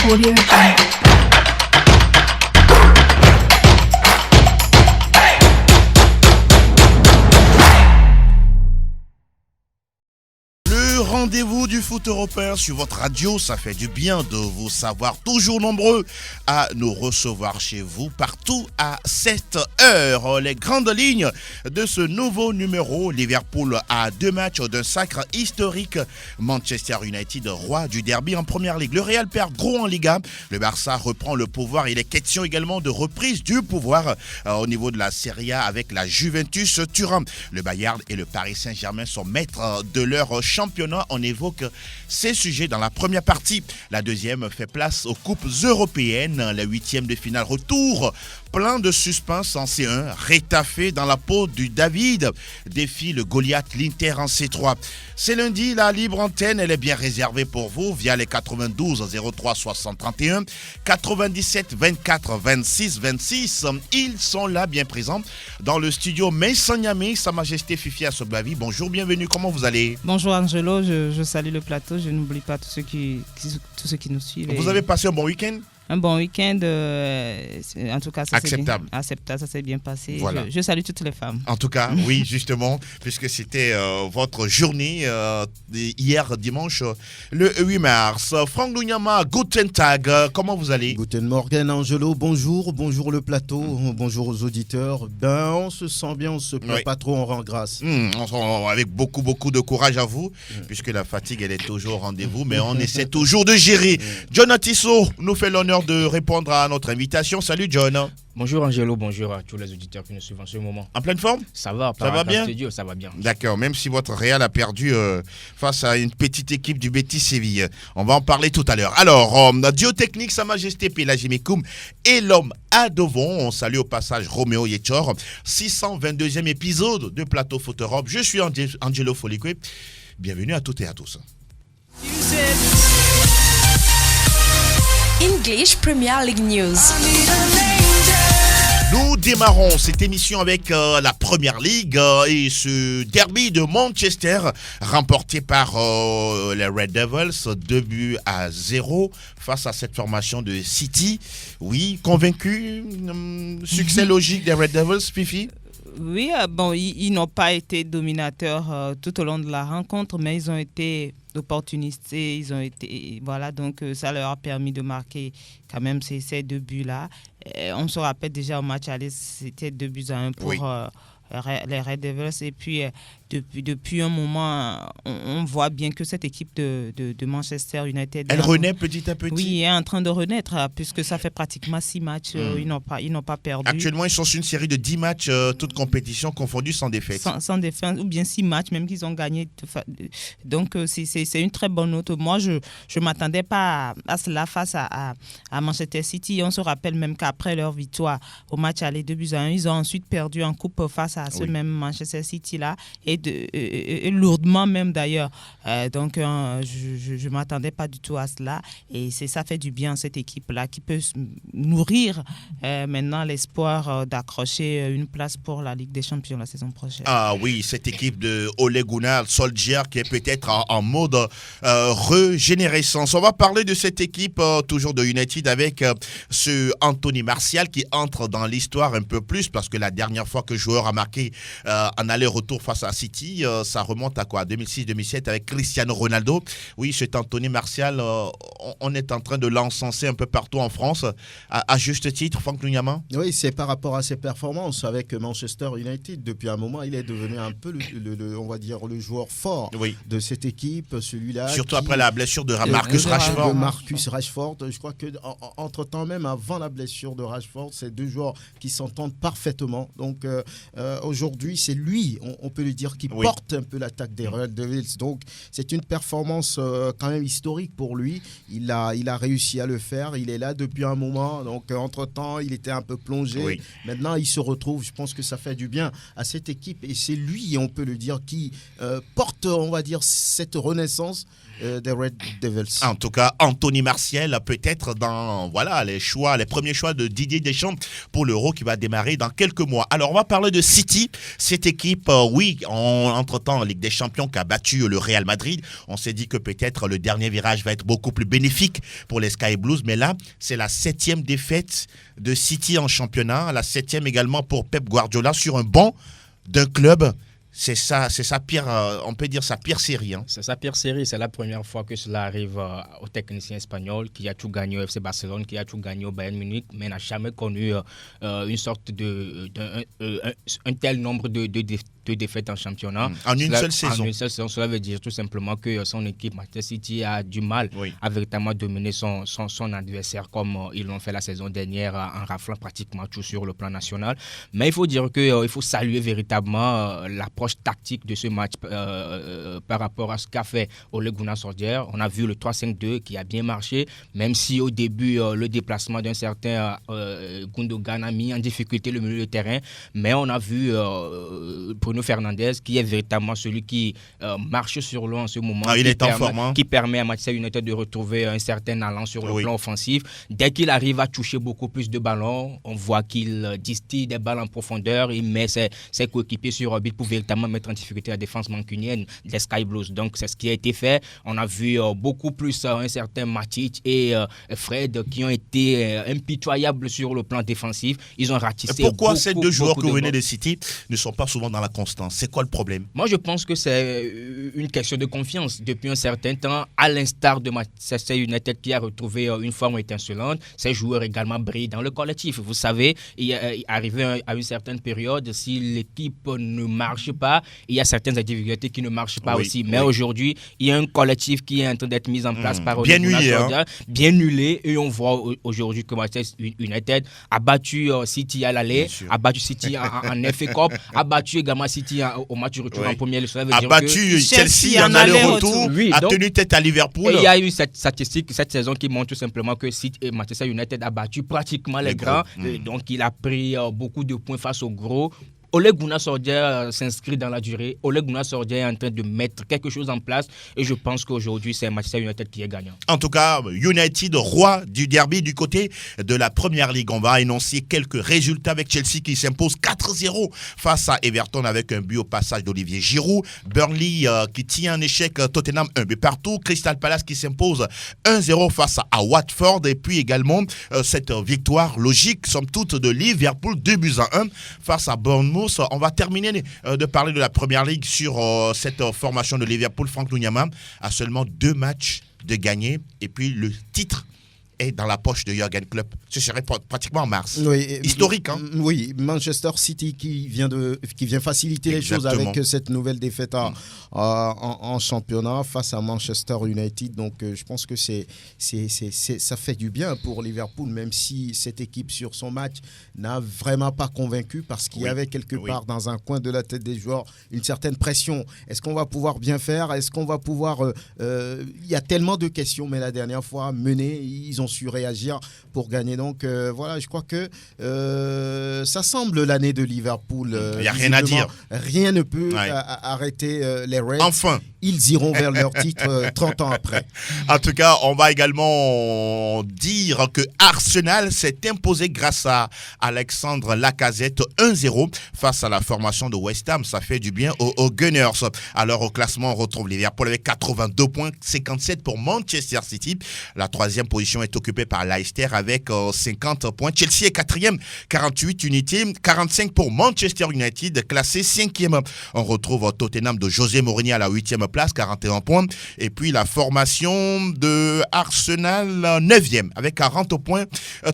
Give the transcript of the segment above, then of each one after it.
Audio Jungle. Rendez-vous du foot européen sur votre radio, ça fait du bien de vous savoir toujours nombreux à nous recevoir chez vous partout à cette heure. Les grandes lignes de ce nouveau numéro, Liverpool a 2 matchs d'un sacre historique. Manchester United, roi du derby en première ligue. Le Real perd gros en Liga. Le Barça reprend le pouvoir. Il est question également de reprise du pouvoir au niveau de la Serie A avec la Juventus Turin. Le Bayern et le Paris Saint-Germain sont maîtres de leur championnat. On évoque ces sujets dans la première partie. La deuxième fait place aux coupes européennes. La 8e de finale retour. Plein de suspense en C1. Rétafé dans la peau du David. Défie le Goliath, l'Inter en C3. C'est lundi, la libre antenne, elle est bien réservée pour vous via les 92 03 60 31, 97 24 26 26. Ils sont là bien présents dans le studio Messanyami, Sa Majesté Fifi Assobavi. Bonjour, bienvenue, comment vous allez? Bonjour Angelo, je salue le plateau, je n'oublie pas tous ceux qui nous suivent. Vous avez passé un bon week-end? Un bon week-end, en tout cas, ça acceptable. Acceptable, ça s'est bien passé. Voilà. Je salue toutes les femmes. En tout cas, oui, justement, puisque c'était votre journée hier dimanche, le 8 mars. Franck Lunyama, Guten Tag, comment vous allez? Guten Morgen Angelo, bonjour le plateau, bonjour aux auditeurs. Ben, on se sent bien, on se plaint pas trop, on rend grâce. Avec beaucoup de courage à vous, puisque la fatigue, elle est toujours au rendez-vous, mais on essaie toujours de gérer. John Atisso nous fait l'honneur de répondre à notre invitation. Salut John. Bonjour Angelo, bonjour à tous les auditeurs qui nous suivent en ce moment. En pleine forme? Ça va, ça va bien? Studio, ça va bien. D'accord, même si votre Real a perdu face à une petite équipe du Betis Séville. On va en parler tout à l'heure. Alors, Dio Technique, Sa Majesté Pelagimikoum et l'homme à Devon. On salue au passage Roméo Yechor. 622e épisode de Plateau Foot Europe. Je suis Angelo Folikwe. Bienvenue à toutes et à tous. English Premier League News. Nous démarrons cette émission avec la Première Ligue et ce derby de Manchester remporté par les Red Devils 2-0 face à cette formation de City. Oui, convaincu, succès logique des Red Devils, Fifi? Oui, ils n'ont pas été dominateurs tout au long de la rencontre, mais ils ont été opportunistes et donc ça leur a permis de marquer quand même ces 2 buts-là. On se rappelle déjà au match aller, c'était 2-1 pour les Red Devils et puis depuis un moment, on voit bien que cette équipe de Manchester United... Elle renaît petit à petit. Oui, elle est en train de renaître, puisque ça fait pratiquement 6 matchs, ils n'ont pas perdu. Actuellement, ils sont sur une série de 10 matchs, toutes compétitions confondues, sans défaite. Sans défaite, ou bien 6 matchs, même qu'ils ont gagné. Donc, c'est une très bonne note. Moi, je ne m'attendais pas à cela face à Manchester City. On se rappelle même qu'après leur victoire au match aller 2-1, ils ont ensuite perdu en coupe face à ce même Manchester City-là. Et lourdement même d'ailleurs. Donc je ne m'attendais pas du tout à cela et ça fait du bien cette équipe-là qui peut nourrir maintenant l'espoir d'accrocher une place pour la Ligue des Champions la saison prochaine. Ah oui, cette équipe de Ole Gunnar Solskjaer qui est peut-être en mode régénérescence. On va parler de cette équipe toujours de United avec ce Anthony Martial qui entre dans l'histoire un peu plus parce que la dernière fois que le joueur a marqué en aller-retour face à City, ça remonte à quoi? 2006-2007 avec Cristiano Ronaldo. Oui, cet Anthony Martial, on est en train de l'encenser un peu partout en France, à juste titre, Franck Lunyama. Oui, c'est par rapport à ses performances avec Manchester United. Depuis un moment, il est devenu un peu on va dire, le joueur fort de cette équipe, celui-là. Surtout après la blessure de Marcus Rashford. Marcus Rashford. Je crois que entre-temps, même avant la blessure de Rashford, c'est 2 joueurs qui s'entendent parfaitement. Donc aujourd'hui, c'est lui, on peut le dire, qui porte un peu l'attaque des Red Devils. Donc, c'est une performance quand même historique pour lui. Il a réussi à le faire. Il est là depuis un moment. Donc, entre-temps, il était un peu plongé. Oui. Maintenant, il se retrouve. Je pense que ça fait du bien à cette équipe. Et c'est lui, on peut le dire, qui porte, on va dire, cette renaissance des Red Devils. En tout cas, Anthony Martial peut-être dans les premiers choix de Didier Deschamps pour l'Euro qui va démarrer dans quelques mois. Alors, on va parler de City. Cette équipe, on entre-temps, Ligue des Champions qui a battu le Real Madrid. On s'est dit que peut-être le dernier virage va être beaucoup plus bénéfique pour les Sky Blues. Mais là, c'est la 7e défaite de City en championnat, la 7e également pour Pep Guardiola sur un banc d'un club. C'est sa pire, on peut dire sa pire série. Hein. C'est sa pire série. C'est la première fois que cela arrive au technicien espagnol qui a tout gagné au FC Barcelone, qui a tout gagné au Bayern Munich, mais n'a jamais connu une sorte un tel nombre de défaites en championnat. En une seule saison. En une seule saison. Cela veut dire tout simplement que son équipe, Manchester City, a du mal à véritablement dominer son adversaire comme ils l'ont fait la saison dernière en raflant pratiquement tout sur le plan national. Mais il faut dire qu'il faut saluer véritablement l'approche tactique de ce match par rapport à ce qu'a fait Ole Gunnar Solskjaer. On a vu le 3-5-2 qui a bien marché, même si au début le déplacement d'un certain Gundogan a mis en difficulté le milieu de terrain, mais on a vu Bruno Fernandes qui est véritablement celui qui marche sur l'eau en ce moment, qui permet à Manchester United de retrouver un certain allant sur le plan offensif. Dès qu'il arrive à toucher beaucoup plus de ballons, on voit qu'il distille des balles en profondeur, il met ses coéquipiers sur orbite pour véritablement mettre en difficulté la défense mancunienne des Sky Blues. Donc c'est ce qui a été fait. On a vu beaucoup plus un certain Matic et Fred qui ont été impitoyables sur le plan défensif. Ils ont ratissé. Pourquoi ces deux joueurs que vous venez de citer ne sont pas souvent dans la constance? C'est quoi le problème? Moi je pense que c'est une question de confiance. Depuis un certain temps, à l'instar de Manchester United qui a retrouvé une forme étincelante, ces joueurs également brillent dans le collectif. Vous savez, arrivé à une certaine période, si l'équipe ne marche pas, il y a certaines individualités qui ne marchent pas aussi. Mais aujourd'hui, il y a un collectif qui est en train d'être mis en place par bien huilé, bien huilé. Et on voit aujourd'hui que Manchester United a battu City à l'aller, a battu City en FA Cup, a battu également City au match retour en première ligue. A battu Chelsea en aller-retour, a tenu tête à Liverpool. Et il y a eu cette statistique cette saison qui montre tout simplement que Manchester United a battu pratiquement les grands. Donc il a pris beaucoup de points face aux gros. Ole Gunnar Solskjaer s'inscrit dans la durée. Ole Gunnar Solskjaer est en train de mettre quelque chose en place et je pense qu'aujourd'hui, c'est Manchester United qui est gagnant. En tout cas, United, roi du derby du côté de la Première Ligue. On va énoncer quelques résultats avec Chelsea qui s'impose 4-0 face à Everton avec un but au passage d'Olivier Giroud. Burnley qui tient un échec Tottenham 1 but partout. Crystal Palace qui s'impose 1-0 face à Watford. Et puis également cette victoire logique, somme toute, de Liverpool 2-1 face à Bournemouth. On va terminer de parler de la Première Ligue sur cette formation de Liverpool. Franck Luyama a seulement 2 matchs de gagner et puis le titre est dans la poche de Jürgen Klopp. Ce serait pratiquement en mars. Historique, hein? Oui, Manchester City qui vient faciliter les choses avec cette nouvelle défaite en championnat face à Manchester United. Donc, je pense que ça fait du bien pour Liverpool, même si cette équipe sur son match n'a vraiment pas convaincu parce qu'il y avait quelque part dans un coin de la tête des joueurs une certaine pression. Est-ce qu'on va pouvoir bien faire? Est-ce qu'on va pouvoir... Il y a tellement de questions, mais la dernière fois, menés, ils ont su réagir pour gagner. Donc voilà, je crois que ça semble l'année de Liverpool. Il n'y a rien à dire. Rien ne peut arrêter les Reds. Enfin. Ils iront vers leur titre 30 ans après. En tout cas, on va également dire que Arsenal s'est imposé grâce à Alexandre Lacazette 1-0 face à la formation de West Ham. Ça fait du bien aux Gunners. Alors au classement, on retrouve Liverpool avec 82 points, 57 pour Manchester City. La 3e position est occupée par Leicester avec 50 points. Chelsea est 4e, 48 unités, 45 pour Manchester United, classé 5e. On retrouve Tottenham de José Mourinho à la 8e place, 41 points. Et puis la formation de Arsenal 9e avec 40 points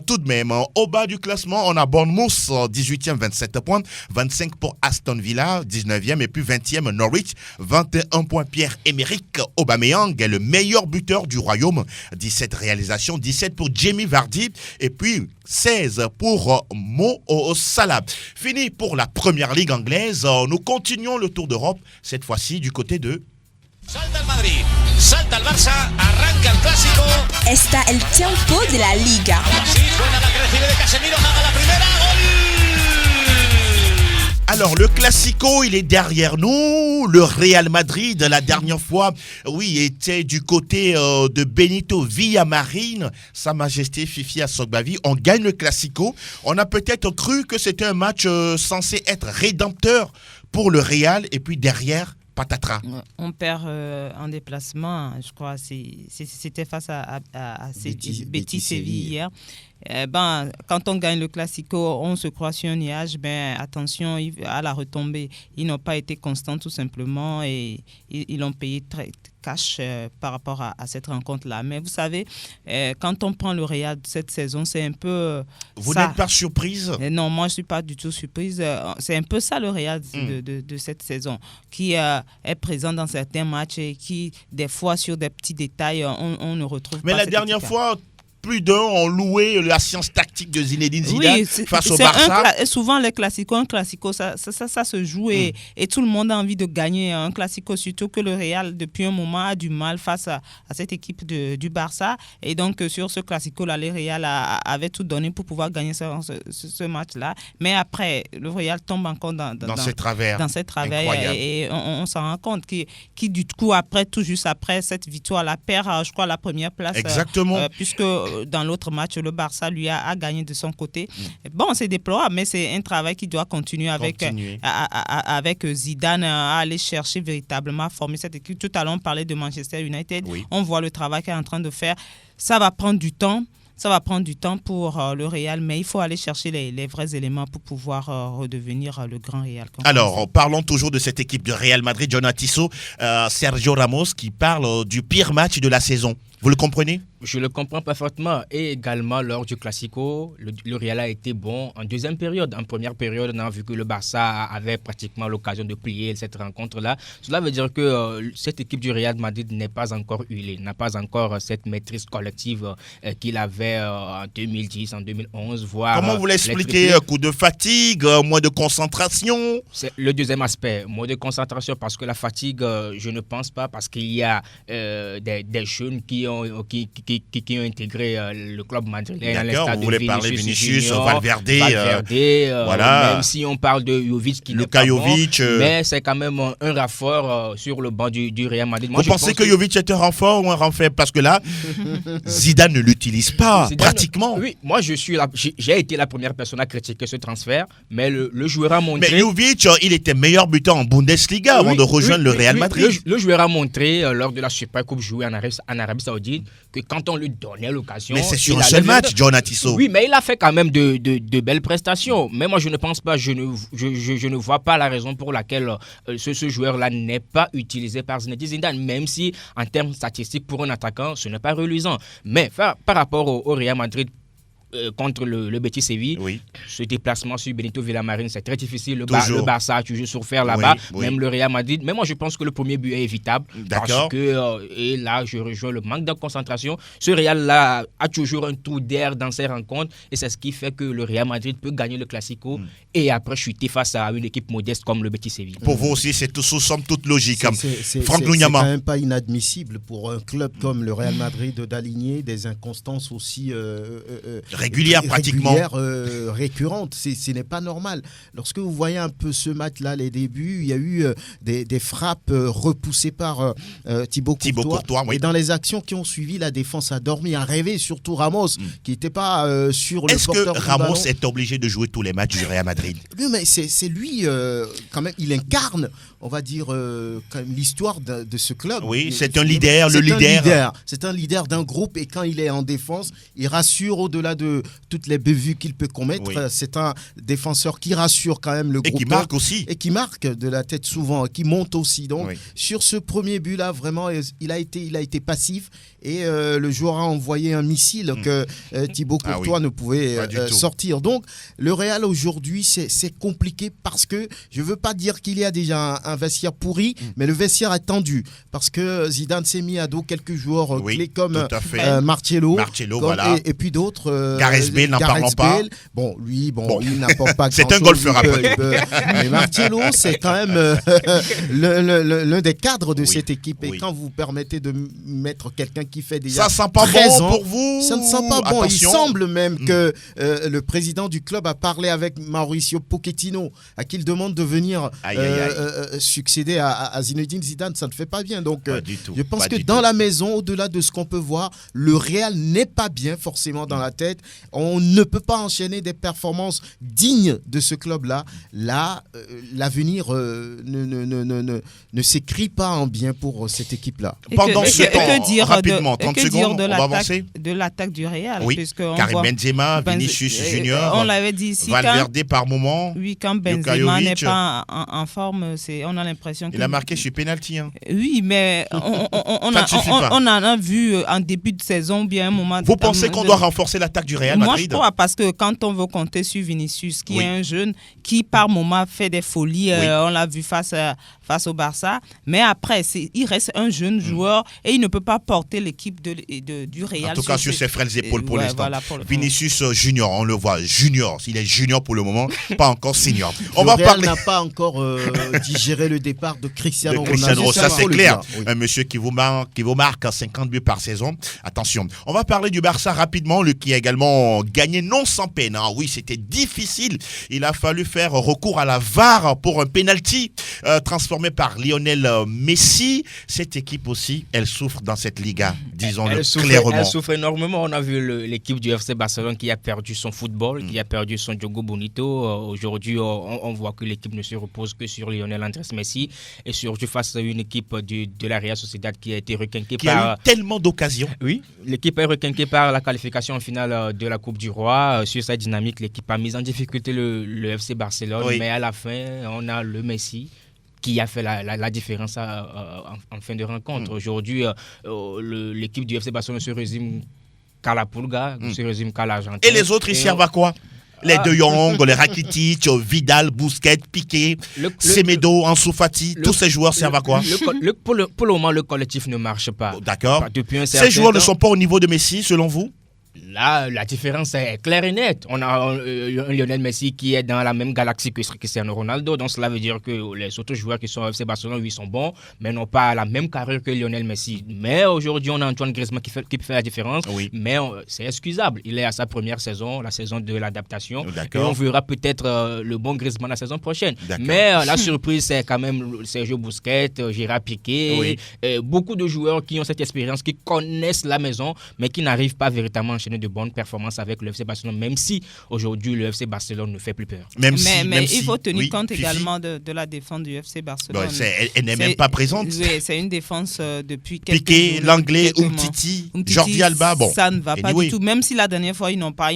tout de même. Au bas du classement, on a Bournemouth 18e, 27 points, 25 pour Aston Villa 19e et puis 20e Norwich, 21 points. Pierre-Emerick Aubameyang est le meilleur buteur du royaume, 17 réalisations, 17 pour Jamie Vardy et puis 16 pour Mo Salah. Fini pour la Première Ligue anglaise. Nous continuons le tour d'Europe, cette fois-ci du côté de... Salta el Madrid, salta el Barça, arranca el Clásico. Está el tiempo de la Liga. Así suena la que recibe de Casemiro, haga la primera, gol. Alors, le Classico, il est derrière nous. Le Real Madrid, la dernière fois, était du côté de Benito Villamarín, Sa Majesté Fifi Assogbavi. On gagne le Classico. On a peut-être cru que c'était un match censé être rédempteur pour le Real et puis derrière patatras. On perd en déplacement, je crois, c'était face à Betis Séville hier. Quand on gagne le Classico, on se croit sur un nuage, attention à la retombée. Ils n'ont pas été constants tout simplement et ils l'ont payé très cash par rapport à cette rencontre-là. Mais vous savez, quand on prend le Real cette saison, c'est un peu Vous ça. n'êtes pas surprise? Non, moi je ne suis pas du tout surprise. C'est un peu ça le Real de cette saison, qui est présent dans certains matchs et qui, des fois, sur des petits détails, on ne retrouve pas. Mais la dernière fois, plus d'un ont loué la science tactique de Zinedine Zidane face au Barça. Souvent, un classico, ça se joue et tout le monde a envie de gagner un classico, surtout que le Real, depuis un moment, a du mal face à cette équipe du Barça. Et donc, sur ce classico-là, le Real avait tout donné pour pouvoir gagner ce match-là. Mais après, le Real tombe encore dans ses travers. Dans ses travers. Et on s'en rend compte qui, du coup, tout juste après cette victoire-là, perd, je crois, la première place. Exactement. Puisque dans l'autre match, le Barça lui a gagné de son côté. Bon, c'est déplorable, mais c'est un travail qui doit continuer avec Zidane à aller chercher véritablement à former cette équipe. Tout à l'heure, on parlait de Manchester United. Oui. On voit le travail qu'il est en train de faire. Ça va prendre du temps. Ça va prendre du temps pour le Real, mais il faut aller chercher les vrais éléments pour pouvoir redevenir le grand Real. Alors, parlons toujours de cette équipe de Real Madrid, Jonathan Tissot, Sergio Ramos qui parle du pire match de la saison. Vous le comprenez ? Je le comprends parfaitement. Et également, lors du Classico, le Real a été bon en deuxième période. En première période, on a vu que le Barça avait pratiquement l'occasion de plier cette rencontre-là. Cela veut dire que cette équipe du Real Madrid n'est pas encore huilée, n'a pas encore cette maîtrise collective qu'il avait en 2010, en 2011, voire... Comment vous l'expliquez? Coup de fatigue, moins de concentration? C'est le deuxième aspect, moins de concentration, parce que la fatigue, je ne pense pas, parce qu'il y a des jeunes qui ont intégré le club madrilène. D'accord, vous voulez parler de Vinicius, Valverde, voilà. Même si on parle de Jovic qui n'est pas bon, mais c'est quand même un renfort sur le banc du Real Madrid. Vous pensez que Jovic est un renfort ou un renfort? Parce que là, Zidane ne l'utilise pas, pratiquement. Oui, moi j'ai été la première personne à critiquer ce transfert, mais le joueur a montré... Mais Jovic, il était meilleur buteur en Bundesliga avant de rejoindre le Real Madrid. Le joueur a montré lors de la Super Coupe jouée en Arabie Saoudite que quand on lui donnait l'occasion... Mais c'est sur un seul match, Jonathan Tissot. Oui, mais il a fait quand même de belles prestations. Mais moi, je ne pense pas, je ne vois pas la raison pour laquelle ce joueur-là n'est pas utilisé par Zinedine Zidane, même si, en termes statistiques, pour un attaquant, ce n'est pas reluisant. Mais par rapport au Real Madrid, contre le Betis Séville, ce déplacement sur Benito Villamarín, c'est très difficile. Le Barça a toujours souffert là-bas, même le Real Madrid. Mais moi, je pense que le premier but est évitable. Parce que, et là, je rejoins le manque de concentration. Ce Real-là a toujours un trou d'air dans ses rencontres et c'est ce qui fait que le Real Madrid peut gagner le Classico et après chuter face à une équipe modeste comme le Betis Séville. Pour vous aussi, c'est sous somme toute logique. Franck Lugnaman. C'est quand même pas inadmissible pour un club comme le Real Madrid d'aligner des inconstances aussi... régulière, récurrente. Ce n'est pas normal. Lorsque vous voyez un peu ce match-là, les débuts, il y a eu des frappes repoussées par Thibaut Courtois. Et dans les actions qui ont suivi, la défense a dormi, a rêvé, surtout Ramos, qui n'était pas sur le porteur du ballon. Est-ce que Ramos est obligé de jouer tous les matchs du Real Madrid? Oui, mais c'est lui, quand même, il incarne, on va dire, l'histoire de ce club. Oui, c'est un leader, C'est un leader d'un groupe et quand il est en défense, il rassure au-delà de toutes les bévues qu'il peut commettre. C'est un défenseur qui rassure quand même le groupe. Et qui marque aussi. Et qui marque de la tête souvent, qui monte aussi. Donc, sur ce premier but-là, vraiment, il a été passif et le joueur a envoyé un missile que Thibaut Courtois ne pouvait sortir. Donc, le Real aujourd'hui, c'est compliqué parce que je ne veux pas dire qu'il y a déjà un vestiaire pourri, mais le vestiaire est tendu parce que Zidane s'est mis à dos quelques joueurs clés comme Marcelo, et puis d'autres. Gareth Bale, n'en parlons pas. Bon, lui, il n'apporte pas grand-chose. C'est un golfeur après. Mais Marcelo, c'est quand même l'un des cadres de cette équipe. Et quand vous permettez de mettre quelqu'un qui fait déjà... Ça sent pas bon pour vous? Ça ne sent pas bon. Attention. Il semble même que le président du club a parlé avec Mauricio Pochettino, à qui il demande de venir succéder à Zinedine Zidane. Ça ne fait pas bien. Donc, je pense que dans la maison, au-delà de ce qu'on peut voir, le Real n'est pas bien forcément dans la tête On ne peut pas enchaîner des performances dignes de ce club-là. Là, l'avenir ne s'écrit pas en bien pour cette équipe-là. Pendant ce temps, rapidement, 30 secondes, on va avancer. De l'attaque du Real. Oui, Karim Benzema, Vinicius Junior, on l'avait dit ici, Valverde par moment. Oui, quand Benzema n'est pas en forme, on a l'impression qu'il a marqué sur penalty. Oui, mais on en a vu en début de saison bien un moment. Vous pensez qu'on doit renforcer l'attaque du Real Madrid? Moi, je crois, parce que quand on veut compter sur Vinicius, qui est un jeune qui par moment fait des folies, on l'a vu face au Barça, mais après, il reste un jeune joueur et il ne peut pas porter l'équipe du Real. En tout cas, sur ses frêles épaules pour l'instant. Voilà, Vinicius Junior, on le voit, junior. Il est junior pour le moment, pas encore senior. Le Real n'a pas encore digéré le départ de Cristiano Ronaldo. Ça, c'est clair. Un monsieur qui vous marque 50 buts par saison. Attention. On va parler du Barça rapidement, qui a également gagné non sans peine. Oui, c'était difficile. Il a fallu faire recours à la VAR pour un penalty transformé par Lionel Messi. Cette équipe aussi, elle souffre dans cette Liga, disons-le clairement. Elle souffre énormément. On a vu l'équipe du FC Barcelone qui a perdu son football, qui a perdu son Diogo Bonito. Aujourd'hui, on voit que l'équipe ne se repose que sur Lionel Andrés Messi et surtout face à une équipe de la Real Sociedad qui a été requinquée qui a eu tellement d'occasions. Oui, l'équipe est requinquée par la qualification en finale de la Coupe du Roi. Sur sa dynamique, l'équipe a mis en difficulté le FC Barcelone, mais à la fin, on a le Messi qui a fait la différence en fin de rencontre. Aujourd'hui, l'équipe du FC Barcelone se résume qu'à la Pulga, se résume qu'à l'Argentine. Et les autres, ils servent à quoi? Les De Jong, les Rakitic, Vidal, Busquets, Piqué, Semedo, Ansu Fati, tous ces joueurs servent à quoi? Pour le moment, le collectif ne marche pas. D'accord. Ces joueurs ne sont pas au niveau de Messi, selon vous? Là, la différence est claire et nette. On a un Lionel Messi qui est dans la même galaxie que Cristiano Ronaldo. Donc, cela veut dire que les autres joueurs qui sont au FC Barcelone, ils sont bons, mais n'ont pas la même carrière que Lionel Messi. Mais aujourd'hui, on a Antoine Griezmann qui fait la différence. Oui. Mais c'est excusable. Il est à sa première saison, la saison de l'adaptation. Et on verra peut-être le bon Griezmann la saison prochaine. Mais la surprise, c'est quand même Sergio Busquets, Gérard Piqué. Beaucoup de joueurs qui ont cette expérience, qui connaissent la maison, mais qui n'arrivent pas véritablement à enchaîner de bonnes performances avec le FC Barcelone, même si aujourd'hui le FC Barcelone ne fait plus peur. Mais il faut tenir compte également de la défense du FC Barcelone. Elle n'est même pas présente. Oui, c'est une défense depuis quelques Piqué, l'anglais, Umtiti, Jordi Alba. Bon, ça ne va pas du tout. Même si la dernière fois ils n'ont pas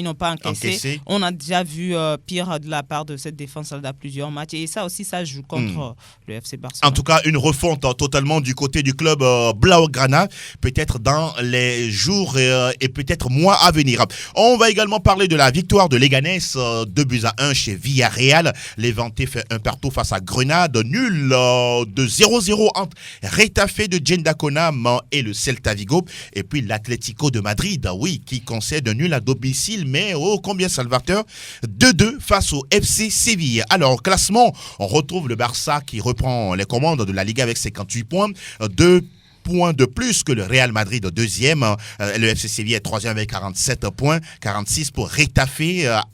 encaissé. On a déjà vu pire de la part de cette défense à plusieurs matchs. Et ça aussi, ça joue contre le FC Barcelone. En tout cas, une refonte totalement du côté du club Blaugrana, peut-être dans les jours et peut-être mois à venir. On va également parler de la victoire de Leganés, 2-1 chez Villarreal. Levante fait un partout face à Grenade, nul de 0-0 entre Retafe de Gendaconam et le Celta Vigo. Et puis l'Atlético de Madrid, qui concède un nul à domicile, mais combien salvateur, 2-2 face au FC Séville. Alors, au classement, on retrouve le Barça qui reprend les commandes de la Liga avec 58 points, 2 points de plus que le Real Madrid au deuxième. Le FC Séville est troisième avec 47 points, 46 pour Retafe,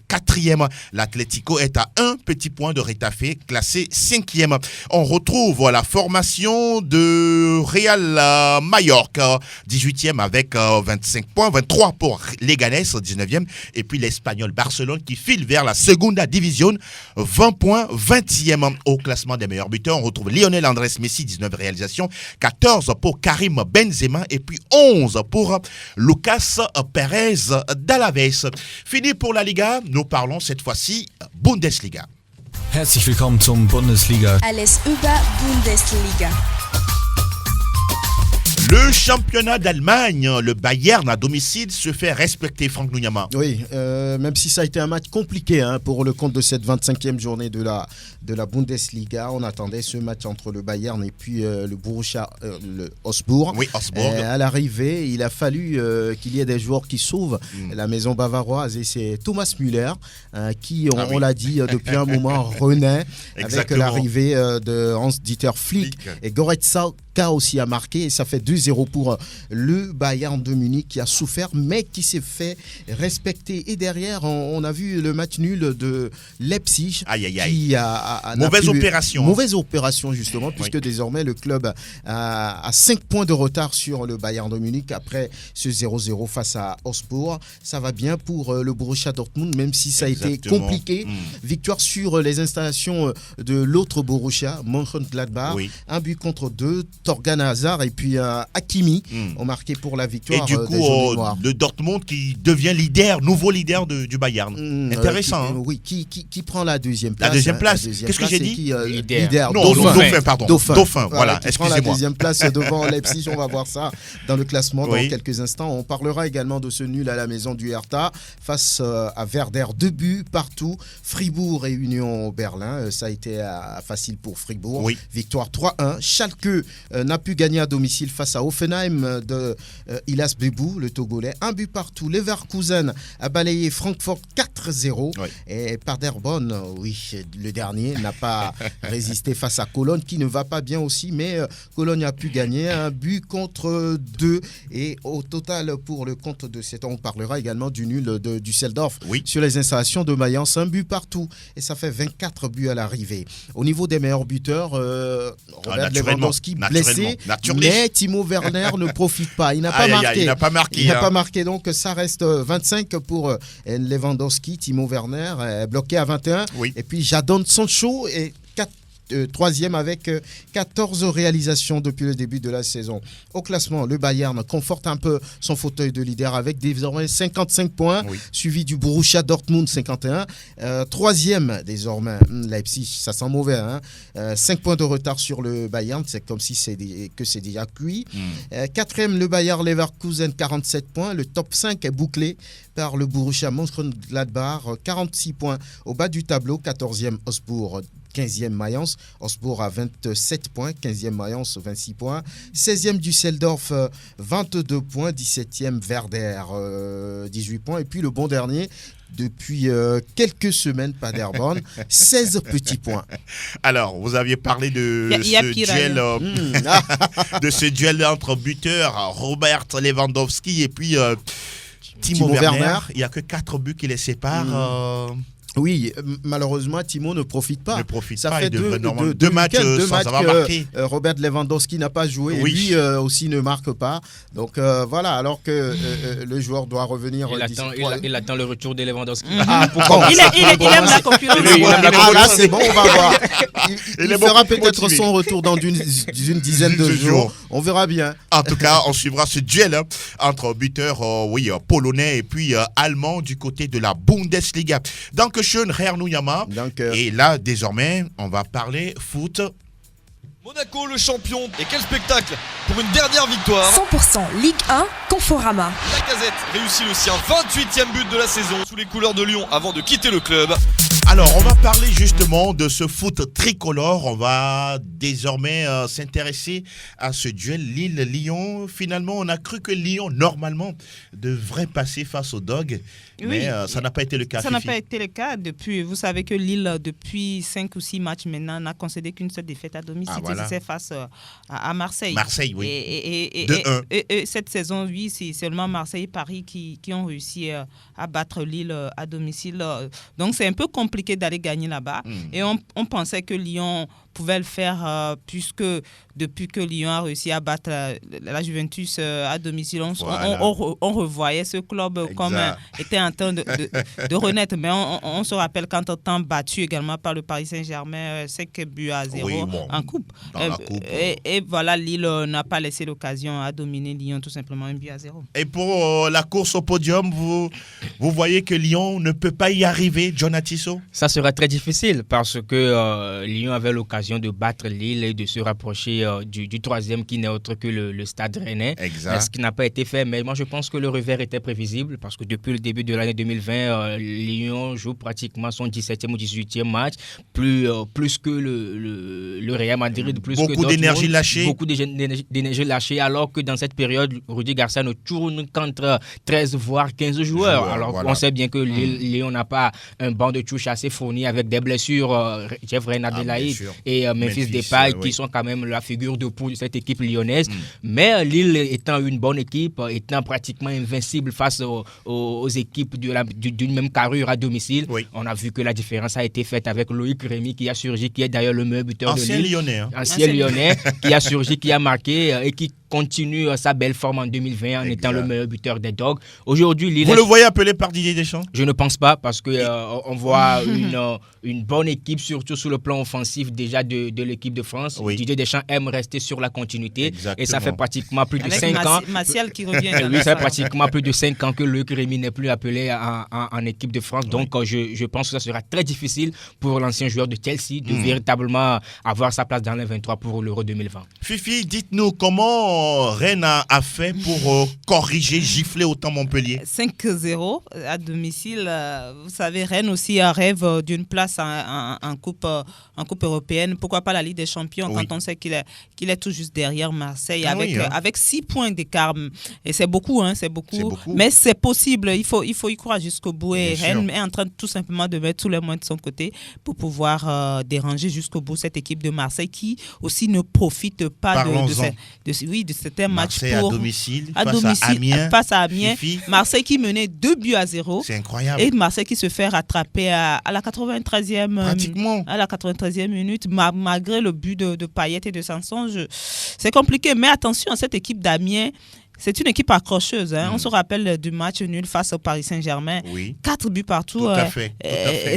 quatrième. L'Atlético est à un petit point de Retafe, classé cinquième. On retrouve la formation de Real Mallorca, 18e avec 25 points, 23 pour Leganés, 19e. Et puis l'Espagnol Barcelone qui file vers la Segunda División, 20 points, 20e au classement des meilleurs buteurs. On retrouve Lionel Andrés Messi, 19 réalisations, 14 pour Karim Benzema et puis 11 pour Lucas Pérez d'Alaves. Fini pour la Liga, nous parlons cette fois-ci Bundesliga. Herzlich willkommen zum Bundesliga. Alles über Bundesliga. Le championnat d'Allemagne, le Bayern à domicile se fait respecter, Franck Nounyama. Oui, même si ça a été un match compliqué pour le compte de cette 25e journée de la Bundesliga, on attendait ce match entre le Bayern et puis le Borussia Augsburg. Oui, Augsburg. À l'arrivée, il a fallu qu'il y ait des joueurs qui sauvent la maison bavaroise et c'est Thomas Müller qui, on l'a dit depuis un moment, renaît avec l'arrivée de Hans-Dieter Flick et Goretzka aussi a marqué et ça fait 2-0 pour le Bayern de Munich qui a souffert mais qui s'est fait respecter. Et derrière, on a vu le match nul de Leipzig. Qui a mauvaise opération. Mauvaise opération justement, puisque désormais le club a 5 points de retard sur le Bayern de Munich après ce 0-0 face à Augsbourg. Ça va bien pour le Borussia Dortmund, même si ça a été compliqué. Victoire sur les installations de l'autre Borussia, Mönchengladbach. Un but contre 2. Torgan Hazard et puis Hakimi ont marqué pour la victoire. Et du coup, le Dortmund qui devient nouveau leader du Bayern. Intéressant. Qui prend la deuxième place. La deuxième place. Qu'est-ce que j'ai dit? Leader. Dauphin, pardon. Dauphin, voilà. Qui prend la deuxième place devant Leipzig. On va voir ça dans le classement dans quelques instants. On parlera également de ce nul à la maison du Hertha face à Werder. 2 buts partout. Fribourg et Union Berlin. Ça a été facile pour Fribourg. Victoire 3-1. Schalke n'a pu gagner à domicile face à Hoffenheim de Ilas Bebou, le Togolais. 1 but partout. Leverkusen a balayé Francfort 4-0. Et Paderborn, le dernier, n'a pas résisté face à Cologne qui ne va pas bien aussi, mais Cologne a pu gagner 1 but contre 2. Et au total, pour le compte de cet an, on parlera également du nul de Düsseldorf sur les installations de Mayence. 1 but partout. Et ça fait 24 buts à l'arrivée. Au niveau des meilleurs buteurs, Robert Lewandowski blessé, mais Timo Werner ne profite pas. Il n'a pas marqué. Il n'a pas marqué. Il n'a pas marqué, donc ça reste 25 pour Lewandowski. Timo Werner est bloqué à 21. Et puis Jadon Sancho est troisième avec 14 réalisations depuis le début de la saison. Au classement, le Bayern conforte un peu son fauteuil de leader avec désormais 55 points, suivi du Borussia Dortmund 51. Troisième désormais, Leipzig, ça sent mauvais. 5 points de retard sur le Bayern, c'est comme si c'est déjà cuit. Quatrième, le Bayer Leverkusen, 47 points. Le top 5 est bouclé par le Borussia Mönchengladbach, 46 points. Au bas du tableau, 14e Augsbourg, 15e Mayence, Augsbourg à 27 points, 15e Mayence 26 points, 16e Düsseldorf 22 points, 17e Werder 18 points et puis le bon dernier depuis quelques semaines, Paderborn, 16 petits points. Alors, vous aviez parlé de ce duel entre buteurs Robert Lewandowski et puis Timo Werner. Il n'y a que 4 buts qui les séparent. Oui, malheureusement, Timo ne profite pas. Ça fait deux matchs sans avoir marqué. Robert Lewandowski n'a pas joué et lui aussi ne marque pas. Donc voilà, alors que le joueur doit revenir. Il attend le retour de Lewandowski. Il aime la concurrence. Là, c'est bon, on va voir. Il fera peut-être son retour dans une dizaine de jours. On verra bien. En tout cas, on suivra ce duel entre buteurs polonais et puis allemands du côté de la Bundesliga. Donc, et là, désormais, on va parler foot. Monaco, le champion. Et quel spectacle pour une dernière victoire. 100% Ligue 1, Conforama. Lacazette réussit le sien, 28e but de la saison sous les couleurs de Lyon avant de quitter le club. Alors, on va parler justement de ce foot tricolore. On va désormais s'intéresser à ce duel Lille-Lyon. Finalement, on a cru que Lyon, normalement, devrait passer face aux Dogs. Mais ça n'a pas été le cas. Ça n'a pas été le cas. Vous savez que Lille, depuis 5 ou 6 matchs maintenant, n'a concédé qu'une seule défaite à domicile. C'est face à Marseille. Marseille, oui. Et cette saison, oui, c'est seulement Marseille et Paris qui ont réussi à battre Lille à domicile. Donc, c'est un peu compliqué d'aller gagner là-bas. Et on pensait que Lyon pouvait le faire puisque depuis que Lyon a réussi à battre la Juventus à domicile, on revoyait ce club comme était en train de renaître. Mais on se rappelle qu'entre-temps battu également par le Paris Saint-Germain 5 buts à 0 en coupe. Et voilà, Lille n'a pas laissé l'occasion à dominer Lyon tout simplement 1 but à 0. Et pour la course au podium, vous voyez que Lyon ne peut pas y arriver, John Atisso? Ça sera très difficile parce que Lyon avait l'occasion de battre Lille et de se rapprocher du troisième qui n'est autre que le Stade Rennais. Ce qui n'a pas été fait, mais moi je pense que le revers était prévisible parce que depuis le début de l'année 2020, Lyon joue pratiquement son 17e ou 18e match, plus que le Real Madrid, beaucoup d'énergie lâchée. Beaucoup d'énergie lâchée, alors que dans cette période, Rudy Garcia ne tourne qu'entre 13 voire 15 joueurs. Alors on sait bien que Lyon n'a pas un banc de touche touche assez fournie avec des blessures, Jeff Abdelhaïd et Memphis Depay qui sont quand même la figure de proue de cette équipe lyonnaise. Mais Lille étant une bonne équipe, étant pratiquement invincible face aux équipes d'une même carrure à domicile, on a vu que la différence a été faite avec Loïc Rémy qui a surgi, qui est d'ailleurs le meilleur buteur de Lille. Ancien Lyonnais qui a surgi, qui a marqué et qui continue sa belle forme en 2020 en étant le meilleur buteur des Dogs. Aujourd'hui, Lille... Vous le voyez appelé par Didier Deschamps? Je ne pense pas parce que on voit une bonne équipe, surtout sur le plan offensif déjà de l'équipe de France. Didier Deschamps aime rester sur la continuité. Exactement. Et ça fait pratiquement plus de 5 ans. Martial qui revient. Oui, ça fait pratiquement plus de 5 ans que Loïc Rémy n'est plus appelé en équipe de France. Donc, je pense que ça sera très difficile pour l'ancien joueur de Chelsea de véritablement avoir sa place dans les 23 pour l'Euro 2020. Fifi, dites-nous comment Rennes a fait pour corriger, gifler autant Montpellier? 5-0 à domicile. Vous savez, Rennes aussi rêve d'une place en coupe européenne. Pourquoi pas la Ligue des Champions quand on sait qu'il est tout juste derrière Marseille avec 6 points d'écart. Et c'est beaucoup, c'est beaucoup. Mais c'est possible. Il faut y croire jusqu'au bout. Et Rennes est en train tout simplement de mettre tous les moyens de son côté pour pouvoir déranger jusqu'au bout cette équipe de Marseille qui aussi ne profite pas de certains matchs à domicile face à Amiens. Marseille qui menait 2-0. C'est incroyable. Et Marseille qui se fait rattraper à la 93e pratiquement à la 93e minute malgré le but de Payet et de Sanson. C'est compliqué, mais attention à cette équipe d'Amiens. C'est une équipe accrocheuse. On se rappelle du match nul face au Paris Saint-Germain. 4 buts partout. Tout à fait.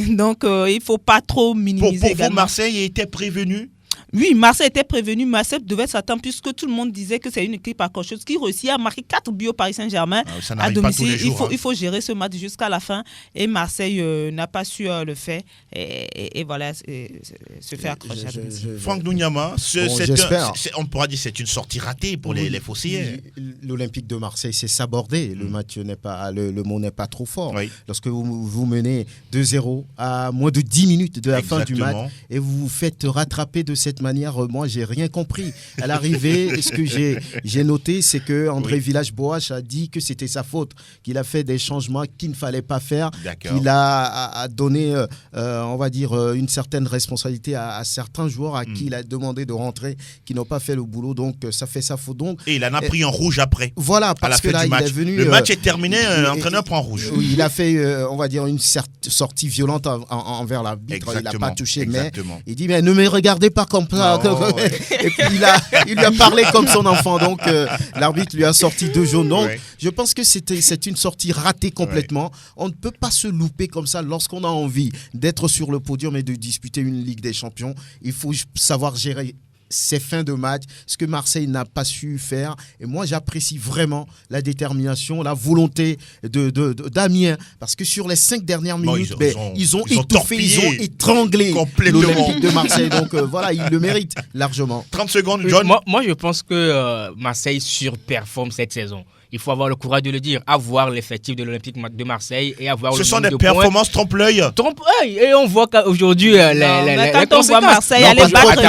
Donc, il ne faut pas trop minimiser. Pour vous, Marseille était prévenu? Oui, Marseille était prévenu. Marseille devait s'attendre puisque tout le monde disait que c'est une équipe accrocheuse qui réussit à marquer 4 buts au Paris Saint-Germain à domicile. Il faut gérer ce match jusqu'à la fin. Et Marseille n'a pas su le faire. Et voilà, se faire accrocher à domicile. Franck Ndouniama, on pourra dire que c'est une sortie ratée pour les Phocéens. L'Olympique de Marseille s'est sabordé. Le match le mot n'est pas trop fort. Lorsque vous menez 2-0 à moins de 10 minutes de la fin du match et vous vous faites rattraper de cette manière, moi j'ai rien compris. À l'arrivée, ce que j'ai noté, c'est que André Villas-Boas a dit que c'était sa faute, qu'il a fait des changements qu'il ne fallait pas faire, qu'il a donné, on va dire, une certaine responsabilité à certains joueurs à qui il a demandé de rentrer, qui n'ont pas fait le boulot, donc ça fait sa faute. Donc, et il en a pris en rouge après. Voilà, parce que là, il est venu... Le match est terminé, l'entraîneur prend rouge. Il a fait, on va dire, une sortie violente envers l'arbitre. Il n'a pas touché, mais il dit, mais ne me regardez pas comme ça. Et puis il lui a parlé comme son enfant. Donc l'arbitre lui a sorti 2 jaunes. Donc je pense que c'est une sortie ratée complètement. On ne peut pas se louper comme ça lorsqu'on a envie d'être sur le podium et de disputer une Ligue des Champions. Il faut savoir gérer ces fins de match, ce que Marseille n'a pas su faire. Et moi, j'apprécie vraiment la détermination, la volonté d'Amiens. Parce que sur les 5 dernières minutes, ils ont étouffé, ils ont étranglé l'Olympique de Marseille. Donc voilà, ils le méritent largement. 30 secondes, John. Moi, je pense que Marseille surperforme cette saison. Il faut avoir le courage de le dire, avoir l'effectif de l'Olympique de Marseille et avoir Ce sont des performances trompe-l'œil. Trompe-l'œil. Et on voit qu'aujourd'hui, les quand on voit Marseille aller battre...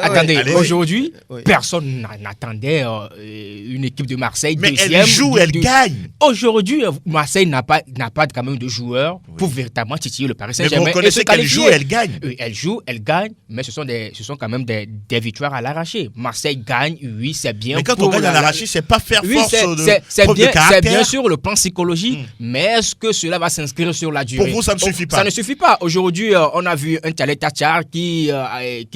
Attendez. Aujourd'hui, personne n'attendait une équipe de Marseille. Mais elle joue, elle gagne. Aujourd'hui, Marseille n'a pas quand même de joueurs pour véritablement titiller le Paris Saint-Germain. Mais vous reconnaissez qu'elle joue, elle gagne. Elle joue, elle gagne, mais ce sont quand même des victoires à l'arraché. Marseille gagne, oui, c'est bien. Mais quand on gagne à l'arraché, c'est pas faire force c'est bien sur le plan psychologique, mais est-ce que cela va s'inscrire sur la durée? Pour vous, ça ne suffit pas. Ça ne suffit pas. Aujourd'hui, on a vu un Tchalé Tachar qui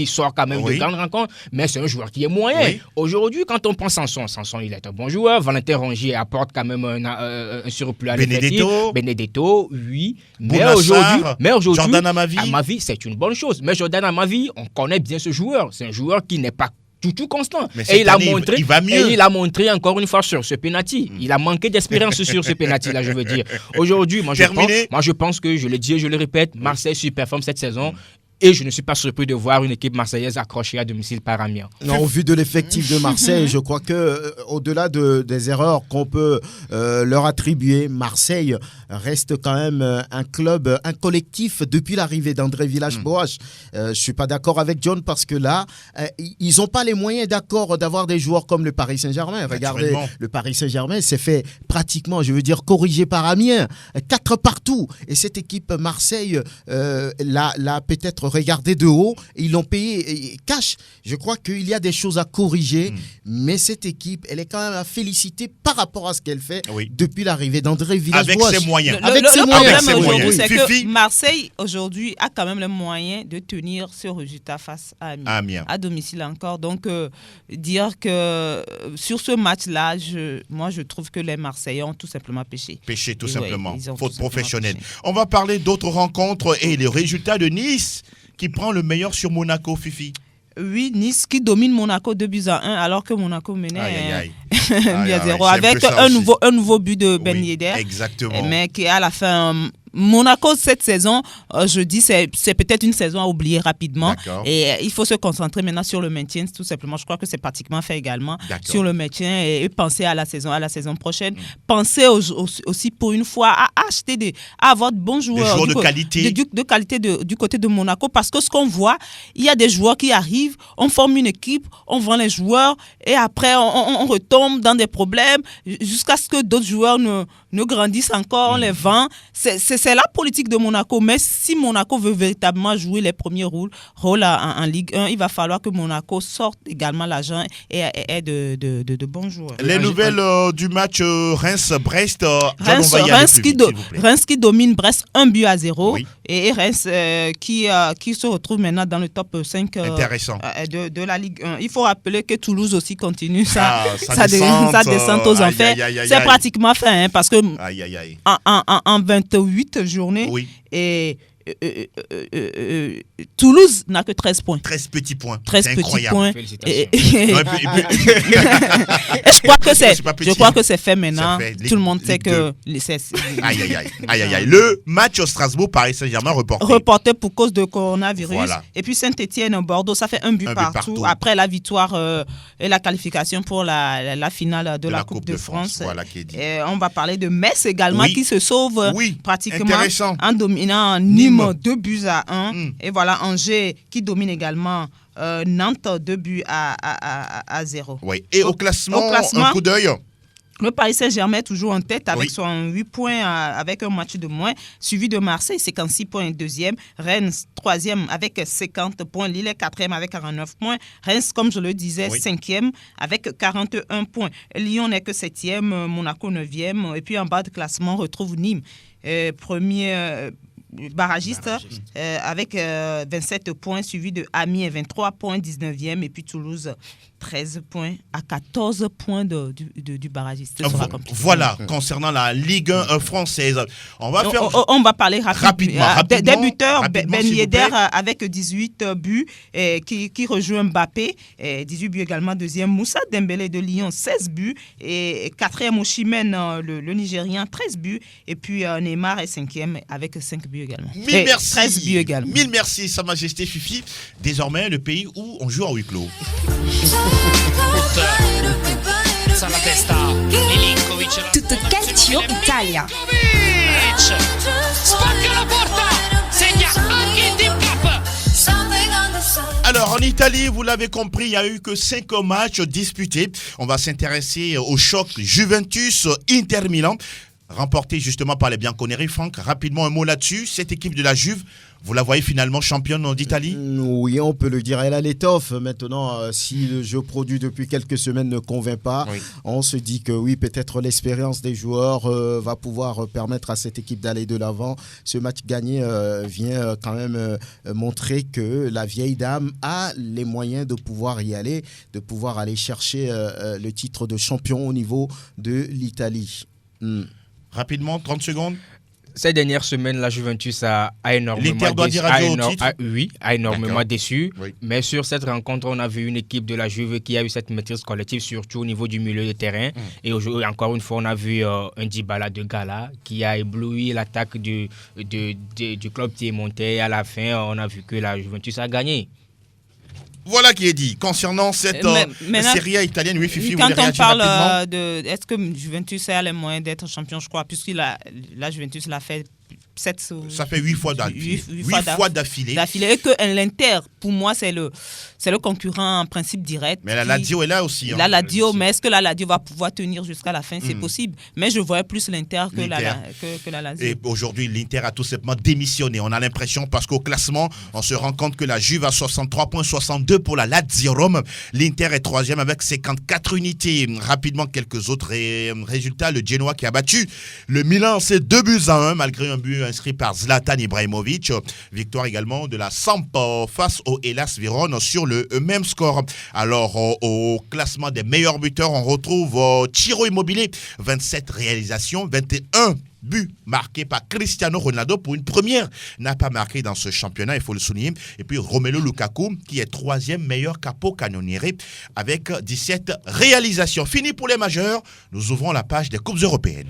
sort quand même de grandes rencontres, mais c'est un joueur qui est moyen. Aujourd'hui, quand on prend Sanson, il est un bon joueur. Valentin Rongier apporte quand même un surplus à l'effectif. Benedetto, oui. Mais aujourd'hui, Jordan Amavi, c'est une bonne chose. Mais Jordan Amavi, on connaît bien ce joueur. C'est un joueur qui n'est pas tout constant. Et il a montré encore une fois sur ce penalty. Il a manqué d'expérience sur ce penalty là, je veux dire. Aujourd'hui, moi je pense que je le dis et je le répète, Marseille surperforme cette saison. Et je ne suis pas surpris de voir une équipe marseillaise accrochée à domicile par Amiens. Non, au vu de l'effectif de Marseille, je crois que au-delà des erreurs qu'on peut leur attribuer, Marseille reste quand même un club, un collectif depuis l'arrivée d'André Villas-Boas. Je suis pas d'accord avec John parce que là, ils n'ont pas les moyens d'avoir des joueurs comme le Paris Saint-Germain. Regardez, le Paris Saint-Germain s'est fait pratiquement, je veux dire, corrigé par Amiens, 4 partout. Et cette équipe Marseille l'a peut-être regardé de haut, ils l'ont payé cash. Je crois qu'il y a des choses à corriger, mais cette équipe, elle est quand même à féliciter par rapport à ce qu'elle fait depuis l'arrivée d'André Villas-Boas. Avec ses moyens. Le problème aujourd'hui, c'est que Fifi. Marseille, aujourd'hui, a quand même le moyen de tenir ce résultat face à Amiens. À domicile encore. Donc, dire que sur ce match-là, moi, je trouve que les Marseillais ont tout simplement péché. Péché, tout simplement. Faute professionnelle. Péché. On va parler d'autres rencontres et les résultats de Nice qui prend le meilleur sur Monaco, Fifi. Oui, Nice qui domine Monaco 2-1 alors que Monaco menait 1-0 avec un nouveau but de Ben Yedder. Exactement. Mais qui à la fin... Monaco, cette saison, je dis, c'est peut-être une saison à oublier rapidement. Et il faut se concentrer maintenant sur le maintien, tout simplement. Je crois que c'est pratiquement fait également sur le maintien et penser à la saison prochaine. Pensez aussi pour une fois à acheter, à avoir de bons joueurs. De qualité. De qualité du côté de Monaco. Parce que ce qu'on voit, il y a des joueurs qui arrivent, on forme une équipe, on vend les joueurs et après on retombe dans des problèmes jusqu'à ce que d'autres joueurs ne grandissent encore, on les vend. C'est la politique de Monaco, mais si Monaco veut véritablement jouer les premiers rôles en Ligue 1, il va falloir que Monaco sorte également l'argent et ait de bons joueurs. Les nouvelles du match Reims-Brest. Reims qui domine Brest 1-0 et Reims qui se retrouve maintenant dans le top 5 de la Ligue 1. Il faut rappeler que Toulouse aussi continue sa descente aux enfers. C'est pratiquement fait parce que en 28 journées et Toulouse n'a que 13 points. 13 petits points. 13 c'est petits incroyable. points. Félicitations. Et je crois que c'est fait maintenant. Tout le monde sait que... Aïe. Le match au Strasbourg, Paris Saint-Germain reporté pour cause de coronavirus. Voilà. Et puis Saint-Etienne, Bordeaux, ça fait un but partout. Après la victoire et la qualification pour la finale de la Coupe de France. Voilà qui est dit. Et on va parler de Metz également qui se sauve pratiquement en dominant Nîmes 2-1. Et voilà Angers qui domine également Nantes 2-0. Oui. Et au classement, un coup d'œil. Le Paris Saint-Germain est toujours en tête avec son 8 points avec un match de moins, suivi de Marseille, 56 points, deuxième. Rennes, troisième avec 50 points. Lille est quatrième avec 49 points. Reims, comme je le disais, cinquième avec 41 points. Lyon n'est que septième, Monaco neuvième. Et puis en bas de classement, on retrouve Nîmes, premier barragiste avec 27 points, suivi de Amiens, 23 points, 19e. Et puis Toulouse, 13 points à 14 points du barragiste. Voilà, concernant la Ligue 1 française. On va parler rapidement. Des buteurs, Ben Yedder avec 18 buts qui rejoint Mbappé, 18 buts également. Deuxième, Moussa Dembélé de Lyon, 16 buts. Et quatrième, Osimhen, le Nigérian, 13 buts. Et puis Neymar est cinquième avec 5 buts également. 13 buts également. Mille merci, Sa Majesté Fifi. Désormais, le pays où on joue à huis clos. Tutto calcio Italia. Alors en Italie, vous l'avez compris, il n'y a eu que 5 matchs disputés. On va s'intéresser au choc Juventus-Inter Milan, remporté justement par les Bianconeri. Franck, rapidement un mot là-dessus. Cette équipe de la Juve, vous la voyez finalement championne d'Italie ? Oui, on peut le dire. Elle a l'étoffe. Maintenant, si le jeu produit depuis quelques semaines ne convainc pas, on se dit que oui, peut-être l'expérience des joueurs va pouvoir permettre à cette équipe d'aller de l'avant. Ce match gagné vient quand même montrer que la vieille dame a les moyens de pouvoir y aller, de pouvoir aller chercher le titre de champion au niveau de l'Italie. Rapidement, 30 secondes. Ces dernières semaines, la Juventus a énormément l'Inter doit dire adieu au titre. A énormément déçu. Oui. Mais sur cette rencontre, on a vu une équipe de la Juve qui a eu cette maîtrise collective, surtout au niveau du milieu de terrain. Et aujourd'hui, encore une fois, on a vu un Dybala de gala qui a ébloui l'attaque du club piémontais. À la fin, on a vu que la Juventus a gagné. Voilà qui est dit. Concernant cette Serie A italienne, oui, Fifi, quand vous voulez on réagir rapidement? parle est-ce que Juventus a les moyens d'être champion, je crois, puisque la Juventus l'a fait ça fait 8 fois d'affilée. 8 fois d'affilée. Et que l'Inter, pour moi, c'est le concurrent en principe direct. Mais la Lazio est là aussi. La Lazio, mais est-ce que la Lazio va pouvoir tenir jusqu'à la fin? C'est possible. Mais je voyais plus l'Inter que la Lazio. Et aujourd'hui, l'Inter a tout simplement démissionné. On a l'impression, parce qu'au classement, on se rend compte que la Juve a 63 points, 62 pour la Lazio Rome. L'Inter est troisième avec 54 unités. Rapidement, quelques autres résultats. Le Genoa qui a battu le Milan, c'est 2-1, malgré un but inscrit par Zlatan Ibrahimovic. Victoire également de la Samp face au Hellas Vérone sur le même score. Alors, au classement des meilleurs buteurs, on retrouve Ciro Immobile, 27 réalisations, 21 buts marqués par Cristiano Ronaldo. Pour une première, n'a pas marqué dans ce championnat, il faut le souligner. Et puis Romelu Lukaku, qui est troisième meilleur capocannoniere avec 17 réalisations. Fini pour les majeurs, nous ouvrons la page des Coupes européennes.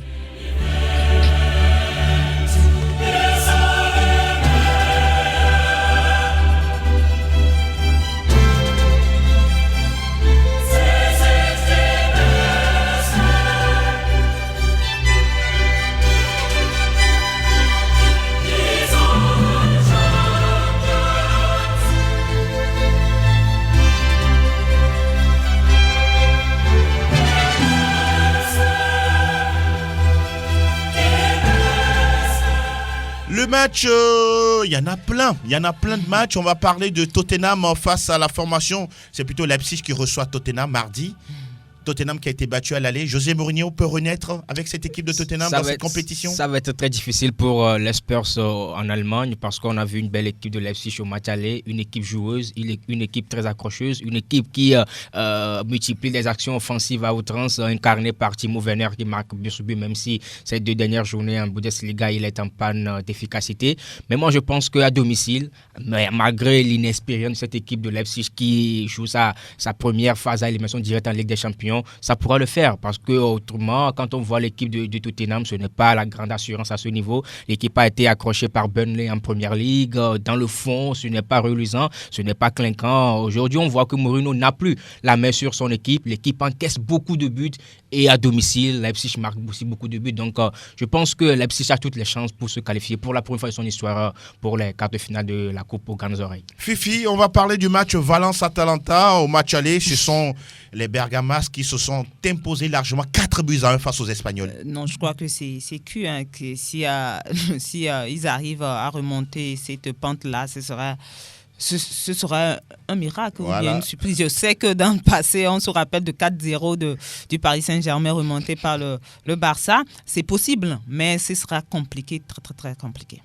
Le match, il y en a plein. Il y en a plein de matchs. On va parler de Tottenham face à la formation. C'est plutôt Leipzig qui reçoit Tottenham mardi. Tottenham qui a été battu à l'aller. José Mourinho peut renaître avec cette équipe de Tottenham dans cette compétition? Ça va être très difficile pour les Spurs en Allemagne parce qu'on a vu une belle équipe de Leipzig au match aller, une équipe joueuse, une équipe très accrocheuse, une équipe qui multiplie les actions offensives à outrance, incarnée par Timo Werner qui marque but sur but, même si ces 2 dernières journées en Bundesliga, il est en panne d'efficacité. Mais moi, je pense qu'à domicile, malgré l'inexpérience de cette équipe de Leipzig qui joue sa première phase à élimination directe en Ligue des Champions, ça pourra le faire parce que autrement, quand on voit l'équipe de Tottenham, ce n'est pas la grande assurance à ce niveau. L'équipe a été accrochée par Burnley en Première Ligue. Dans le fond, ce n'est pas reluisant, ce n'est pas clinquant. Aujourd'hui, on voit que Mourinho n'a plus la main sur son équipe. L'équipe encaisse beaucoup de buts et à domicile, Leipzig marque aussi beaucoup de buts. Donc, je pense que Leipzig a toutes les chances pour se qualifier pour la première fois de son histoire pour les quarts de finale de la Coupe aux grandes oreilles. Fifi, on va parler du match Valence-Atalanta. Au match aller, ce sont les Bergamasques qui se sont imposés largement 4-1 face aux Espagnols. Non, je crois que c'est cul. Que si ils arrivent à remonter cette pente-là, ce sera un miracle ou bien une surprise. Je sais que dans le passé, on se rappelle de 4-0 du Paris Saint-Germain remonté par le Barça. C'est possible, mais ce sera compliqué, très, très, très compliqué.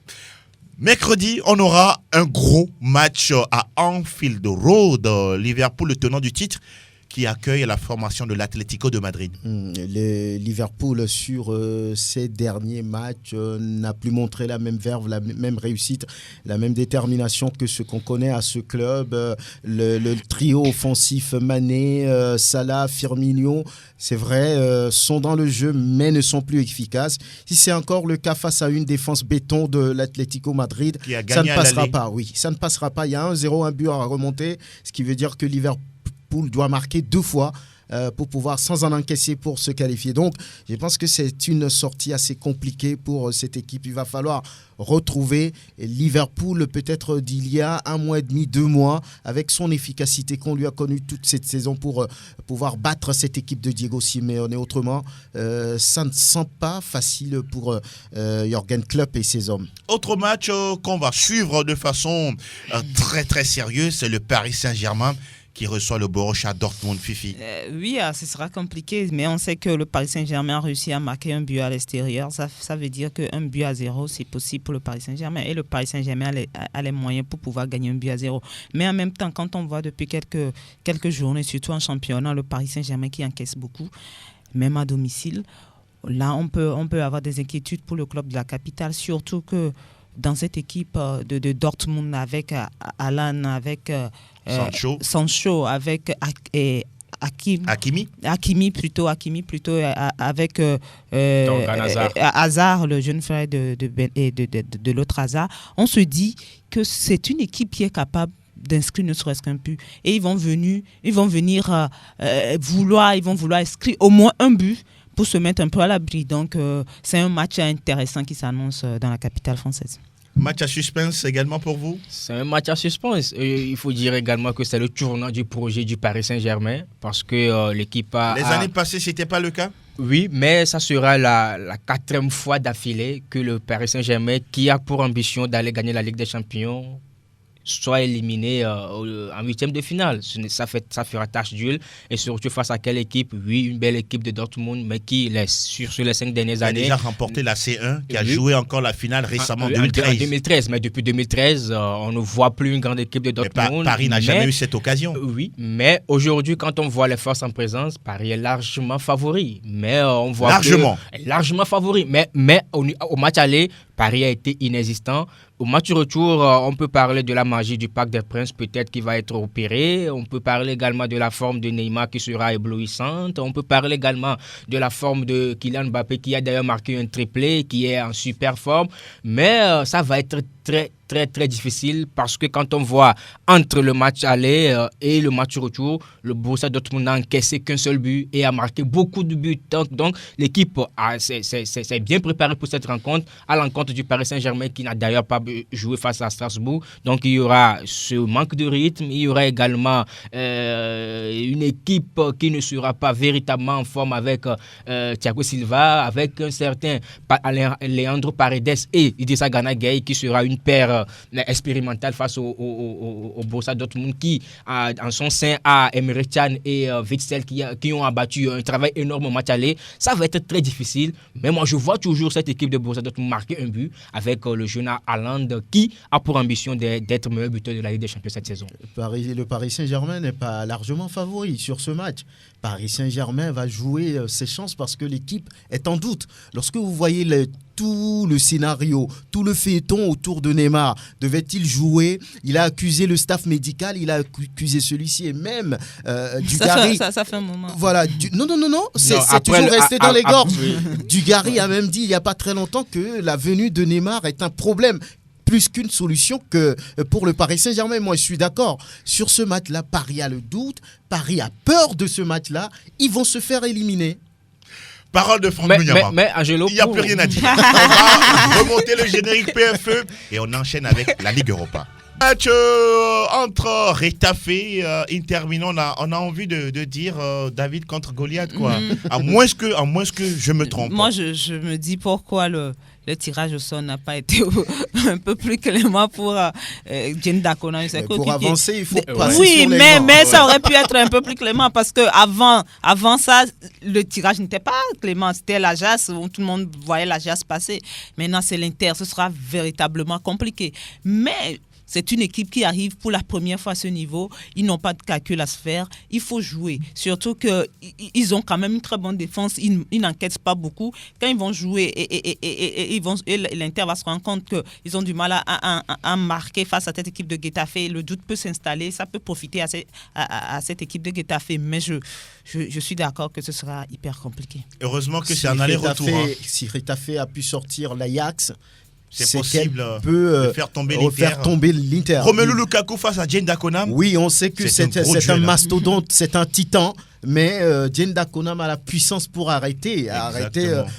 Mercredi, on aura un gros match à Anfield Road. Liverpool, le tenant du titre, qui accueille la formation de l'Atlético de Madrid. Le Liverpool, sur ces derniers matchs, n'a plus montré la même verve, la même réussite, la même détermination que ce qu'on connaît à ce club. Le trio offensif Mané, Salah, Firmino, c'est vrai, sont dans le jeu, mais ne sont plus efficaces. Si c'est encore le cas face à une défense béton de l'Atlético Madrid, ça ne passera pas. Oui, ça ne passera pas. Il y a 1-0, un but à remonter, ce qui veut dire que Liverpool doit marquer 2 fois pour pouvoir, sans en encaisser, pour se qualifier. Donc, je pense que c'est une sortie assez compliquée pour cette équipe. Il va falloir retrouver Liverpool peut-être d'il y a 1 mois et demi, 2 mois, avec son efficacité qu'on lui a connue toute cette saison pour pouvoir battre cette équipe de Diego Simeone. Autrement, ça ne sent pas facile pour Jürgen Klopp et ses hommes. Autre match qu'on va suivre de façon très très sérieuse, c'est le Paris Saint-Germain qui reçoit le Borussia Dortmund. Fifi. Oui, ce sera compliqué, mais on sait que le Paris Saint-Germain a réussi à marquer un but à l'extérieur. Ça veut dire qu'un but à 0, c'est possible pour le Paris Saint-Germain. Et le Paris Saint-Germain a les moyens pour pouvoir gagner un but à 0. Mais en même temps, quand on voit depuis quelques journées, surtout en championnat, le Paris Saint-Germain qui encaisse beaucoup, même à domicile, là, on peut avoir des inquiétudes pour le club de la capitale, surtout que dans cette équipe de Dortmund avec Alan, avec Sancho, avec Hakimi plutôt avec Hazard, le jeune frère de l'autre Hazard. On se dit que c'est une équipe qui est capable d'inscrire ne serait-ce qu'un but, et ils vont venir vouloir inscrire au moins un but pour se mettre un peu à l'abri. Donc c'est un match intéressant qui s'annonce dans la capitale française. Match à suspense également pour vous? C'est un match à suspense. Il faut dire également que c'est le tournant du projet du Paris Saint-Germain, parce que l'équipe Les années passées, ce n'était pas le cas? Oui, mais ça sera la 4e fois d'affilée que le Paris Saint-Germain, qui a pour ambition d'aller gagner la Ligue des Champions, soit éliminé en 8e de finale. Ça fera tache d'huile, et surtout face à quelle équipe? Oui, une belle équipe de Dortmund, mais qui, sur les 5 dernières années, a déjà remporté la C1, qui a joué encore la finale récemment en 2013. En 2013, mais depuis 2013, on ne voit plus une grande équipe de Dortmund. Paris n'a jamais eu cette occasion. Oui, mais aujourd'hui, quand on voit les forces en présence, Paris est largement favori. Mais on voit largement favori. Mais au match aller, Paris a été inexistant. Au match retour, on peut parler de la magie du Parc des Princes, peut-être qui va être opérée. On peut parler également de la forme de Neymar qui sera éblouissante. On peut parler également de la forme de Kylian Mbappé qui a d'ailleurs marqué un triplé, qui est en super forme. Mais ça va être très difficile, parce que quand on voit entre le match aller et le match retour, le Borussia Dortmund n'a encaissé qu'un seul but et a marqué beaucoup de buts. Donc l'équipe s'est bien préparée pour cette rencontre, à l'encontre du Paris Saint-Germain qui n'a d'ailleurs pas joué face à Strasbourg. Donc il y aura ce manque de rythme, il y aura également une équipe qui ne sera pas véritablement en forme avec Thiago Silva, avec un certain Leandro Paredes et Idrissa Gana Gueye qui sera une paire expérimentale face au Borussia Dortmund, qui en son sein a Emre Can et Witsel qui ont abattu un travail énorme au match aller. Ça va être très difficile, mais moi je vois toujours cette équipe de Borussia Dortmund marquer un but avec le jeune Haaland qui a pour ambition d'être meilleur buteur de la Ligue des Champions cette saison. Le Paris Saint-Germain n'est pas largement favori sur ce match. Paris Saint-Germain va jouer ses chances parce que l'équipe est en doute. Lorsque vous voyez tout le scénario, tout le feuilleton autour de Neymar, devait-il jouer? Il a accusé le staff médical, il a accusé celui-ci et même Dugarry. Ça fait un moment. Voilà. Non. C'est toujours resté dans les gorges. Dugarry a même dit il n'y a pas très longtemps que la venue de Neymar est un problème plus qu'une solution que pour le Paris Saint-Germain. Moi, je suis d'accord. Sur ce match-là, Paris a le doute. Paris a peur de ce match-là. Ils vont se faire éliminer. Parole de Franck Munyama. Mais Angelo, il n'y a plus rien à dire. On va remonter le générique PFE et on enchaîne avec la Ligue Europa. Match entre Retafe et Inter Milan, on a envie de dire David contre Goliath, quoi. À moins que je me trompe. Moi, je me dis pourquoi le tirage au sort n'a pas été un peu plus clément pour Jane Dacona. Pour avancer, il faut passer oui, sur les mais ça aurait pu être un peu plus clément, parce que avant ça, le tirage n'était pas clément. C'était l'Ajax, où tout le monde voyait l'Ajax passer. Maintenant, c'est l'Inter. Ce sera véritablement compliqué. Mais c'est une équipe qui arrive pour la première fois à ce niveau. Ils n'ont pas de calcul à se faire. Il faut jouer. Surtout qu'ils ont quand même une très bonne défense. Ils n'enquêtent pas beaucoup. Quand ils vont jouer, et l'Inter va se rendre compte qu'ils ont du mal à marquer face à cette équipe de Getafe, le doute peut s'installer. Ça peut profiter à cette équipe de Getafe. Mais je suis d'accord que ce sera hyper compliqué. Heureusement que c'est un aller-retour. Si Getafe a pu sortir l'Ajax, c'est possible de faire tomber l'Inter. Romelu Lukaku face à Jane Dacona. Oui, on sait que c'est un mastodonte, c'est un titan, mais Jane Dacona a la puissance pour arrêter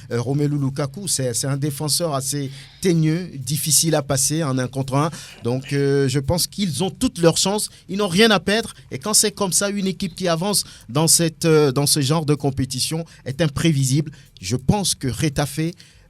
Romelu Lukaku. C'est un défenseur assez teigneux, difficile à passer en 1 contre 1. Donc je pense qu'ils ont toutes leurs chances, ils n'ont rien à perdre. Et quand c'est comme ça, une équipe qui avance dans ce genre de compétition est imprévisible. Je pense que Retafe,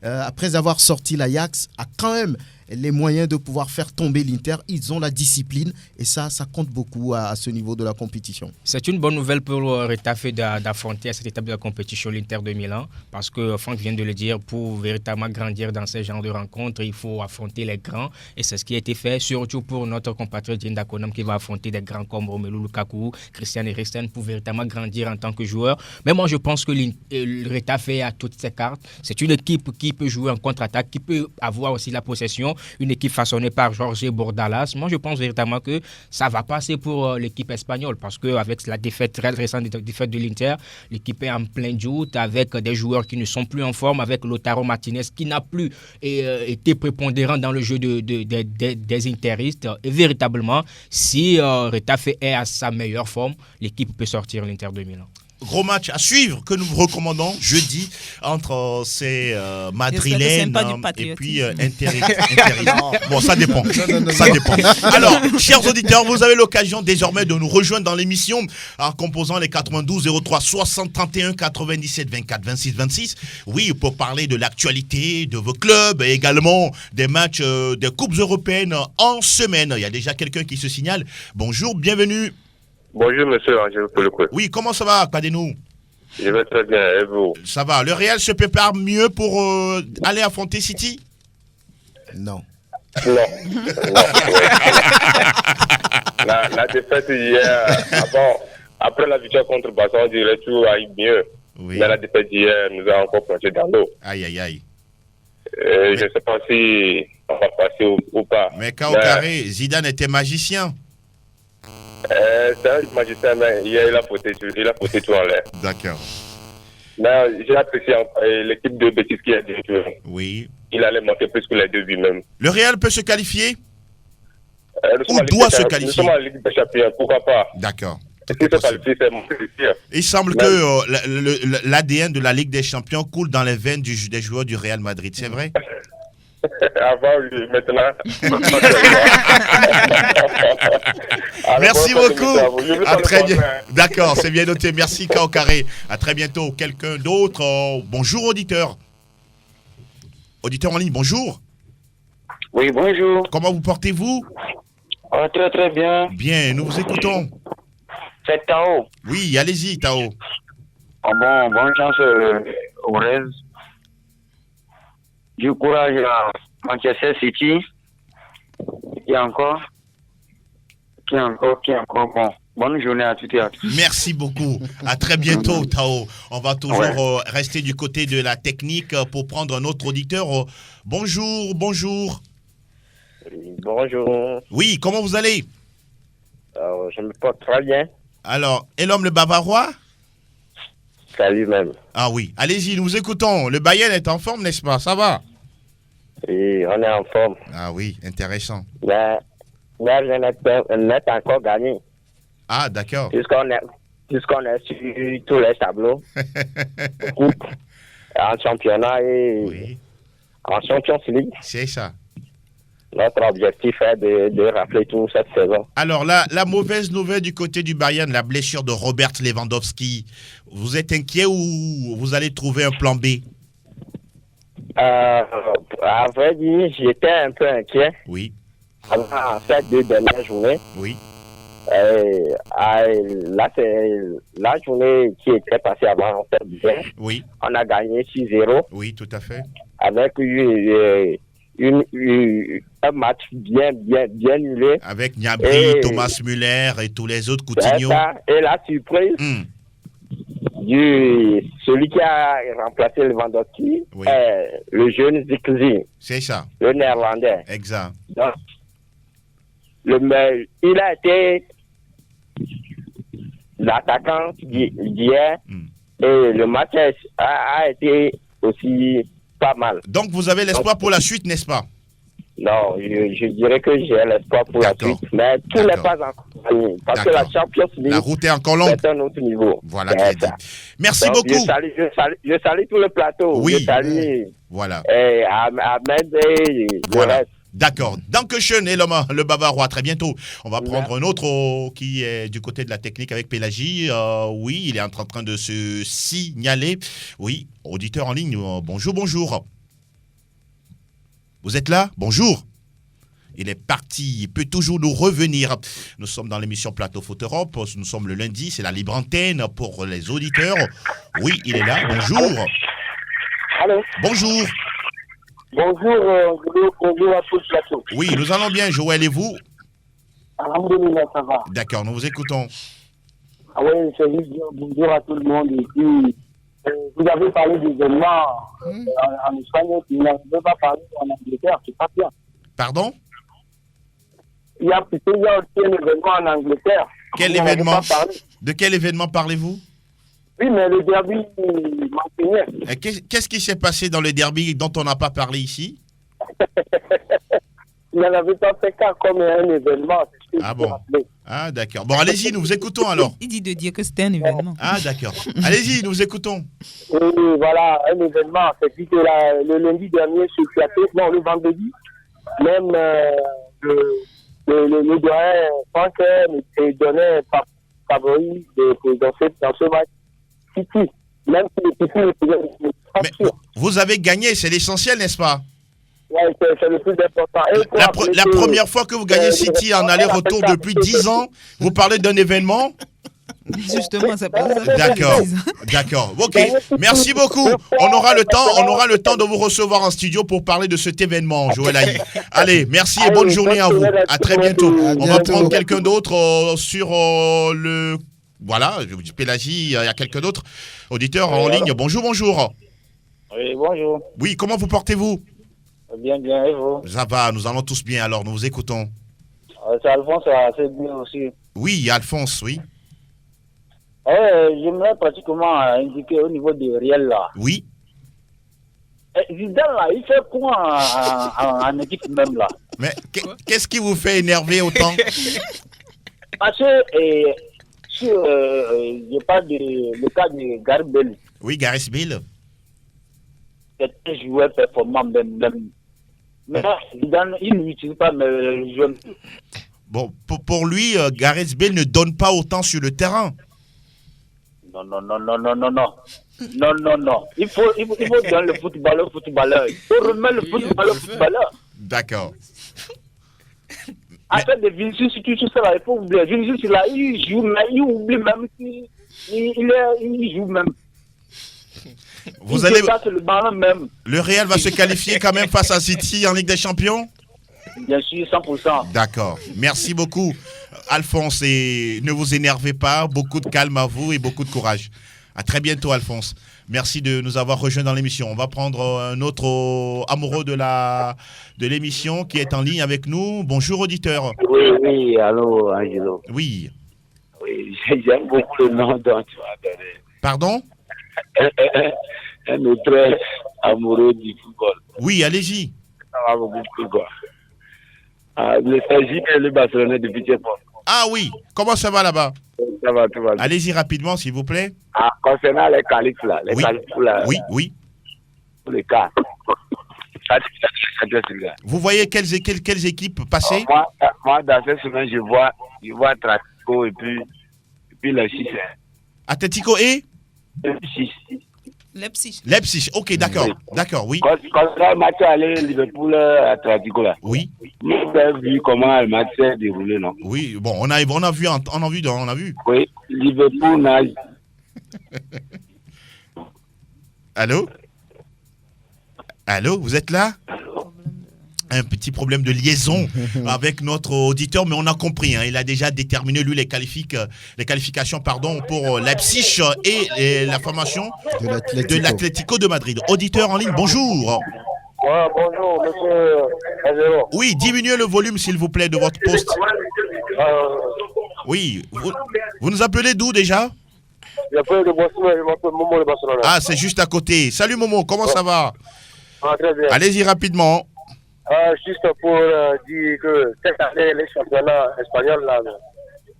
après avoir sorti l'Ajax, a quand même les moyens de pouvoir faire tomber l'Inter. Ils ont la discipline et ça compte beaucoup à ce niveau de la compétition. C'est une bonne nouvelle pour Retafe d'affronter à cette étape de la compétition l'Inter de Milan parce que Franck vient de le dire, pour véritablement grandir dans ce genre de rencontres, il faut affronter les grands et c'est ce qui a été fait, surtout pour notre compatriote Dieng Dakonam qui va affronter des grands comme Romelu Lukaku, Christian Eriksen pour véritablement grandir en tant que joueur. Mais moi je pense que Retafe a toutes ses cartes. C'est une équipe qui peut jouer en contre-attaque, qui peut avoir aussi la possession, une équipe façonnée par Jorge Bordalas. Moi je pense véritablement que ça va passer pour l'équipe espagnole parce qu'avec la défaite très récente défaite de l'Inter, l'équipe est en plein doute avec des joueurs qui ne sont plus en forme, avec Lautaro Martinez qui n'a plus été prépondérant dans le jeu des interistes. Et véritablement, si Retafe est à sa meilleure forme, l'équipe peut sortir l'Inter de Milan. Gros match à suivre que nous vous recommandons jeudi entre ces madrilènes et puis Bon, ça dépend. Ça dépend. Alors, chers auditeurs, vous avez l'occasion désormais de nous rejoindre dans l'émission en composant les 92 03 60 31 97 24 26 26. Oui, pour parler de l'actualité de vos clubs et également des matchs des coupes européennes en semaine. Il y a déjà quelqu'un qui se signale. Bonjour, bienvenue. Bonjour, monsieur Angel Pouloukou. Oui, comment ça va, Kadenu? Je vais très bien, et vous? Ça va. Le Real se prépare mieux pour aller affronter City? Non. Non. La défaite hier, après la victoire contre Barça, on dirait tout aille mieux. Oui. Mais la défaite hier nous a encore plongé dans l'eau. Aïe, aïe, aïe. Je ne sais pas si on va passer ou pas. Mais quand au carré, Zidane était magicien. C'est un magicien, mais hier, il a fauté tout en l'air. D'accord. Mais j'ai apprécié l'équipe de Betis qui a dit que il allait manquer plus que les deux buts même. Le Real peut se qualifier ou doit se qualifier? Nous sommes en Ligue des Champions, pourquoi pas? D'accord. Il semble que l'ADN de la Ligue des Champions coule dans les veines des joueurs du Real Madrid, c'est vrai? Avant, oui, maintenant. Merci beaucoup. À très bien. D'accord, c'est bien noté. Merci, Kao Carré. À très bientôt. Quelqu'un d'autre? Bonjour, auditeur. Auditeur en ligne, bonjour. Oui, bonjour. Comment vous portez-vous? Très, très bien. Bien, nous vous écoutons. C'est Tao. Oui, allez-y, Tao. Bonne chance au Reds. Du courage à Manchester City. Et encore. Bon. Bonne journée à toutes et à tous. Merci beaucoup. À très bientôt, Tao. On va toujours rester du côté de la technique pour prendre un autre auditeur. Bonjour. Bonjour. Oui, comment vous allez? Je me porte très bien. Alors, et l'homme le Bavarois? C'est lui-même. Ah oui, allez-y, nous vous écoutons. Le Bayern est en forme, n'est-ce pas? Ça va? Oui, on est en forme. Ah oui, intéressant. Mais rien n'est encore gagné. Ah, d'accord. Puisqu'on est sur tous les tableaux. En championnat et en Champions League. C'est ça. Notre objectif est de rafler tout cette saison. Alors, la mauvaise nouvelle du côté du Bayern, la blessure de Robert Lewandowski. Vous êtes inquiet ou vous allez trouver un plan B? À vrai dire, j'étais un peu inquiet. Oui. En fait, 2 dernières journées. Oui. Là, c'est la journée qui était passée avant, on fait bien. Oui. On a gagné 6-0. Oui, tout à fait. Avec un match bien nulé. Avec Gnabry, Thomas Müller et tous les autres, Coutinho. Et la surprise, celui qui a remplacé Lewandowski est le jeune Zirkzee. C'est ça. Le néerlandais. Exact. Donc, il a été l'attaquant d'hier et le match a été aussi pas mal. Donc vous avez l'espoir pour la suite, n'est-ce pas? Non, je dirais que j'ai l'espoir pour la suite, mais tout n'est pas encore gagné. Parce que la Champions League, la route est encore longue. C'est un autre niveau. Voilà. Merci donc, beaucoup. Je salue tout le plateau. Oui. Je salue voilà. Ahmed et voilà. D'accord. Dankeschön et le Bavarois. Très bientôt. On va prendre un autre qui est du côté de la technique avec Pélagie. Oui, il est en train de se signaler. Oui, auditeur en ligne. Bonjour. Vous êtes là? Bonjour. Il est parti, il peut toujours nous revenir. Nous sommes dans l'émission Plateau Foot Europe. Nous sommes le lundi, c'est la libre antenne pour les auditeurs. Oui, il est là. Bonjour. Allô. Bonjour. Bonjour à tous plateau. Oui, nous allons bien, Joël, et vous? Alhamdulillah, ça va. D'accord, nous vous écoutons. Ah oui, c'est juste dire bonjour à tout le monde. Et puis, vous avez parlé d'événements en Espagne, puis vous n'avez pas parlé en Angleterre, c'est pas bien. Pardon? Il y a aussi un événement en Angleterre. Quel événement? De quel événement parlez-vous? Oui, mais le derby marseillais. Qu'est-ce qui s'est passé dans le derby dont on n'a pas parlé ici? Il n'en avait pas fait qu'un comme un événement. Ah bon? Ah d'accord. Bon, allez-y, nous vous écoutons alors. Il dit de dire que c'était un événement. Ah d'accord. Allez-y, nous vous écoutons. Oui, voilà, un événement. C'est dit que le lundi dernier, sur Fiaté, non, le vendredi, même le doyen Franck donnait favori dans ce match. City. Même si le City mais vous avez gagné, c'est l'essentiel, n'est-ce pas? Oui, c'est le plus important. La première fois que vous gagnez City en aller-retour depuis 10 ans, vous parlez d'un événement? Justement, c'est pas ça. D'accord. Ok, merci beaucoup. On aura le temps de vous recevoir en studio pour parler de cet événement, Joël Aïe. Allez, merci et bonne journée à vous. À très bientôt. On va prendre quelqu'un d'autre sur le... Voilà, je vous dis Pélagie, il y a quelqu'un d'autre. Auditeur en ligne. Bonjour. Oui, bonjour. Oui, comment vous portez-vous? Bien, et vous? Ça va, nous allons tous bien alors, nous vous écoutons. C'est Alphonse, c'est bien aussi. Oui, Alphonse, oui. J'aimerais pratiquement indiquer au niveau du réel là. Oui. Zidane là, il fait quoi en équipe même là? Mais qu'est-ce qui vous fait énerver autant? Parce que je parle du cas de Gareth Bale. Oui, Gareth Bale. C'est un joueur performant même. Mais Zidane, il n'utilise pas le jeu. Bon, pour lui, Gareth Bale ne donne pas autant sur le terrain. Non. Il faut donner le footballeur au footballeur. Il faut remettre le footballeur au footballeur. D'accord. Après de Vinicius, tout ça, il faut oublier. Vinicius, là, il joue, mais il oublie même qu'il joue même. Vous allez... le ballon même. Le Real va se qualifier quand même face à City en Ligue des Champions? Bien sûr, 100%. D'accord. Merci beaucoup, Alphonse. Et ne vous énervez pas. Beaucoup de calme à vous et beaucoup de courage. À très bientôt, Alphonse. Merci de nous avoir rejoints dans l'émission. On va prendre un autre amoureux de l'émission qui est en ligne avec nous. Bonjour, auditeur. Oui, allô, Angelo. Oui. Oui, j'aime beaucoup le nom dont tu m'as donné. Pardon? Un autre amoureux du football. Oui, allez-y. Ça va beaucoup plus, quoi. Le Sergi et le Barcelonais de Pitcheport. Ah oui, comment ça va là-bas? Ça va, tout va bien. Allez-y rapidement, s'il vous plaît. Concernant les qualifs, là. Les qualifs, là. Oui. Pour les cas. Vous voyez quelles équipes passer? Moi, dans cette semaine, je vois Atletico et puis le 6. Atletico et Leipzig, ok, d'accord. Oui. D'accord, oui. Quand le match allait Liverpool Atletico là. Oui. Nous avons vu comment le match s'est déroulé, non? Oui, bon, on a vu. Oui, Liverpool n'a... Allô, vous êtes là? Un petit problème de liaison avec notre auditeur, mais on a compris. Il a déjà déterminé, lui, les qualifications pour Leipzig et la formation de l'Atlético de Madrid. Auditeur en ligne, bonjour. Ouais, bonjour, monsieur Angelo. Oui, diminuez le volume, s'il vous plaît, de votre poste. Oui, vous nous appelez d'où déjà? J'appelle de Barcelone, je m'appelle Momo de Barcelone. Ah, c'est juste à côté. Salut Momo, comment ça va? Très bien. Allez-y rapidement. Juste pour dire que cette année, les championnats espagnols, là,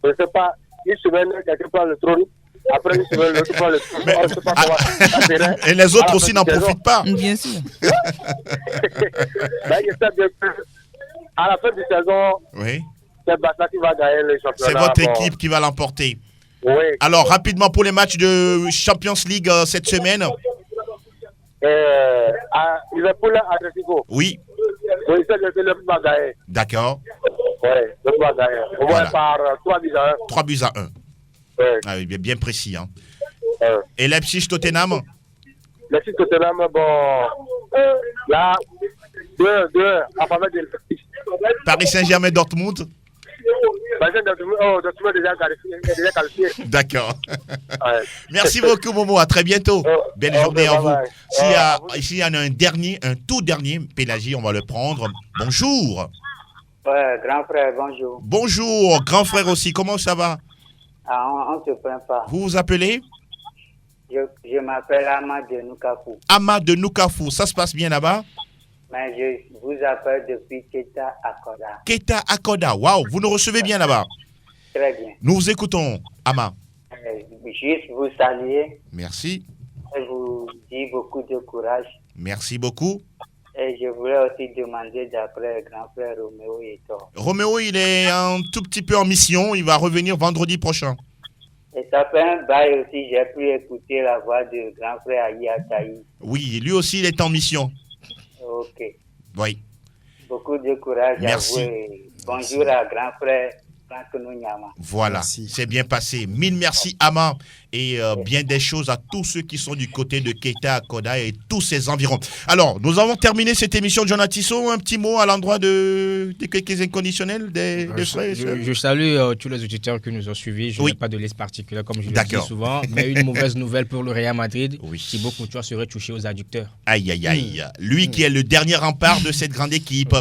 je ne sais pas, une semaine, quelqu'un prend le trône, après une semaine, l'autre prend le trône, on ne sait pas comment. Et les autres aussi n'en profitent pas. Bien sûr. Mais je sais bien que, à la fin de saison, oui, c'est Barça qui va gagner le championnat. C'est votre équipe qui va l'emporter. Oui. Alors, rapidement, pour les matchs de Champions League cette semaine. Liverpool, Atletico. Oui. Oui, c'est le club va gagner. D'accord. Oui, le club va gagner. Au moins par 3 buts à 1. 3 buts à 1. Oui. Ah oui, bien précis. Hein. Et Leipzig-Tottenham? Leipzig-Tottenham, bon. Là, 2-2 en faveur de Leipzig. Paris Saint-Germain-Dortmund? Dortmund est déjà qualifié. D'accord. Merci beaucoup, Momo. À très bientôt. Belle journée à vous. S'il y en a un tout dernier, Pélagie, on va le prendre. Bonjour. Ouais, grand frère, bonjour. Bonjour, grand frère aussi. Comment ça va? On ne se plaint pas. Vous vous appelez? Je m'appelle Ama de Nukafu. Ama de Nukafu. Ça se passe bien là-bas? Mais je vous appelle depuis Keta Akoda. Keta Akoda, waouh, vous nous recevez bien là-bas. Très bien. Nous vous écoutons, Ama. Juste vous saluer. Merci. Et vous dire beaucoup de courage. Merci beaucoup. Et je voulais aussi demander d'après le grand frère Roméo Etor. Roméo, il est un tout petit peu en mission. Il va revenir vendredi prochain. Et ça fait un bail aussi, j'ai pu écouter la voix du grand frère Ayi Ataï. Oui, lui aussi, il est en mission. Ok. Oui. Beaucoup de courage. Merci. À vous et bonjour à grand frère Franck Nounyama. Voilà, c'est bien passé. Mille merci, Ama. Et bien des choses à tous ceux qui sont du côté de Keta Akoda et tous ses environs. Alors, nous avons terminé cette émission de Jonathan Tissot. Un petit mot à l'endroit de quelques inconditionnels des frères. Je salue tous les auditeurs qui nous ont suivis. Je n'ai pas de liste particulière, comme je le dis souvent. Mais une mauvaise nouvelle pour le Real Madrid. Thibaut Courtois serait touché aux adducteurs. Aïe, aïe, aïe. Lui qui est le dernier rempart de cette grande équipe.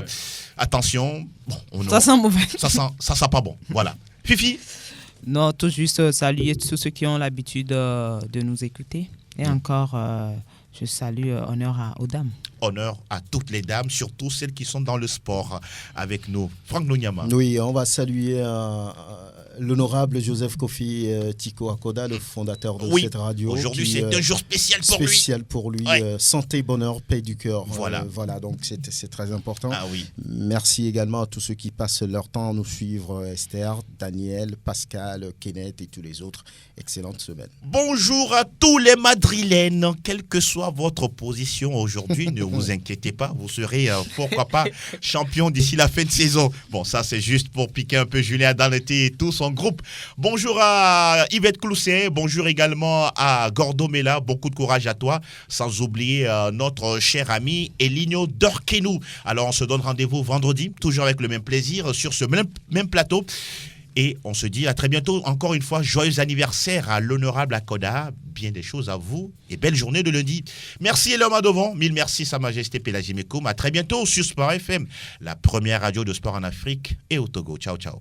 Attention. Bon, ça sent mauvais. Ça sent pas bon. Voilà. Fifi? Non, tout juste saluer tous ceux qui ont l'habitude de nous écouter. Et encore, je salue honneur aux dames. Honneur à toutes les dames, surtout celles qui sont dans le sport avec nous. Franck Nounyama. Oui, on va saluer l'honorable Joseph Kofi Tiko Akoda, le fondateur de cette radio. Aujourd'hui, c'est un jour spécial pour lui. Spécial pour lui. Santé, bonheur, paix du cœur. Voilà. Voilà, donc c'est très important. Ah oui. Merci également à tous ceux qui passent leur temps à nous suivre. Esther, Daniel, Pascal, Kenneth et tous les autres. Excellente semaine. Bonjour à tous les Madrilènes. Quelle que soit votre position aujourd'hui, ne vous inquiétez pas. Vous serez, pourquoi pas, champion d'ici la fin de saison. Bon, ça, c'est juste pour piquer un peu Julien Adaneté et tout son groupe. Bonjour à Yvette Clousset. Bonjour également à Gordo Mela. Beaucoup de courage à toi. Sans oublier notre cher ami Elinho Dorkenou. Alors, on se donne rendez-vous vendredi, toujours avec le même plaisir, sur ce même plateau. Et on se dit à très bientôt. Encore une fois, joyeux anniversaire à l'honorable Akoda. Bien des choses à vous et belle journée de lundi. Merci Elam Adovant. Mille merci Sa Majesté Pélagie Mekoum. À très bientôt sur Sport FM, la première radio de sport en Afrique et au Togo. Ciao, ciao.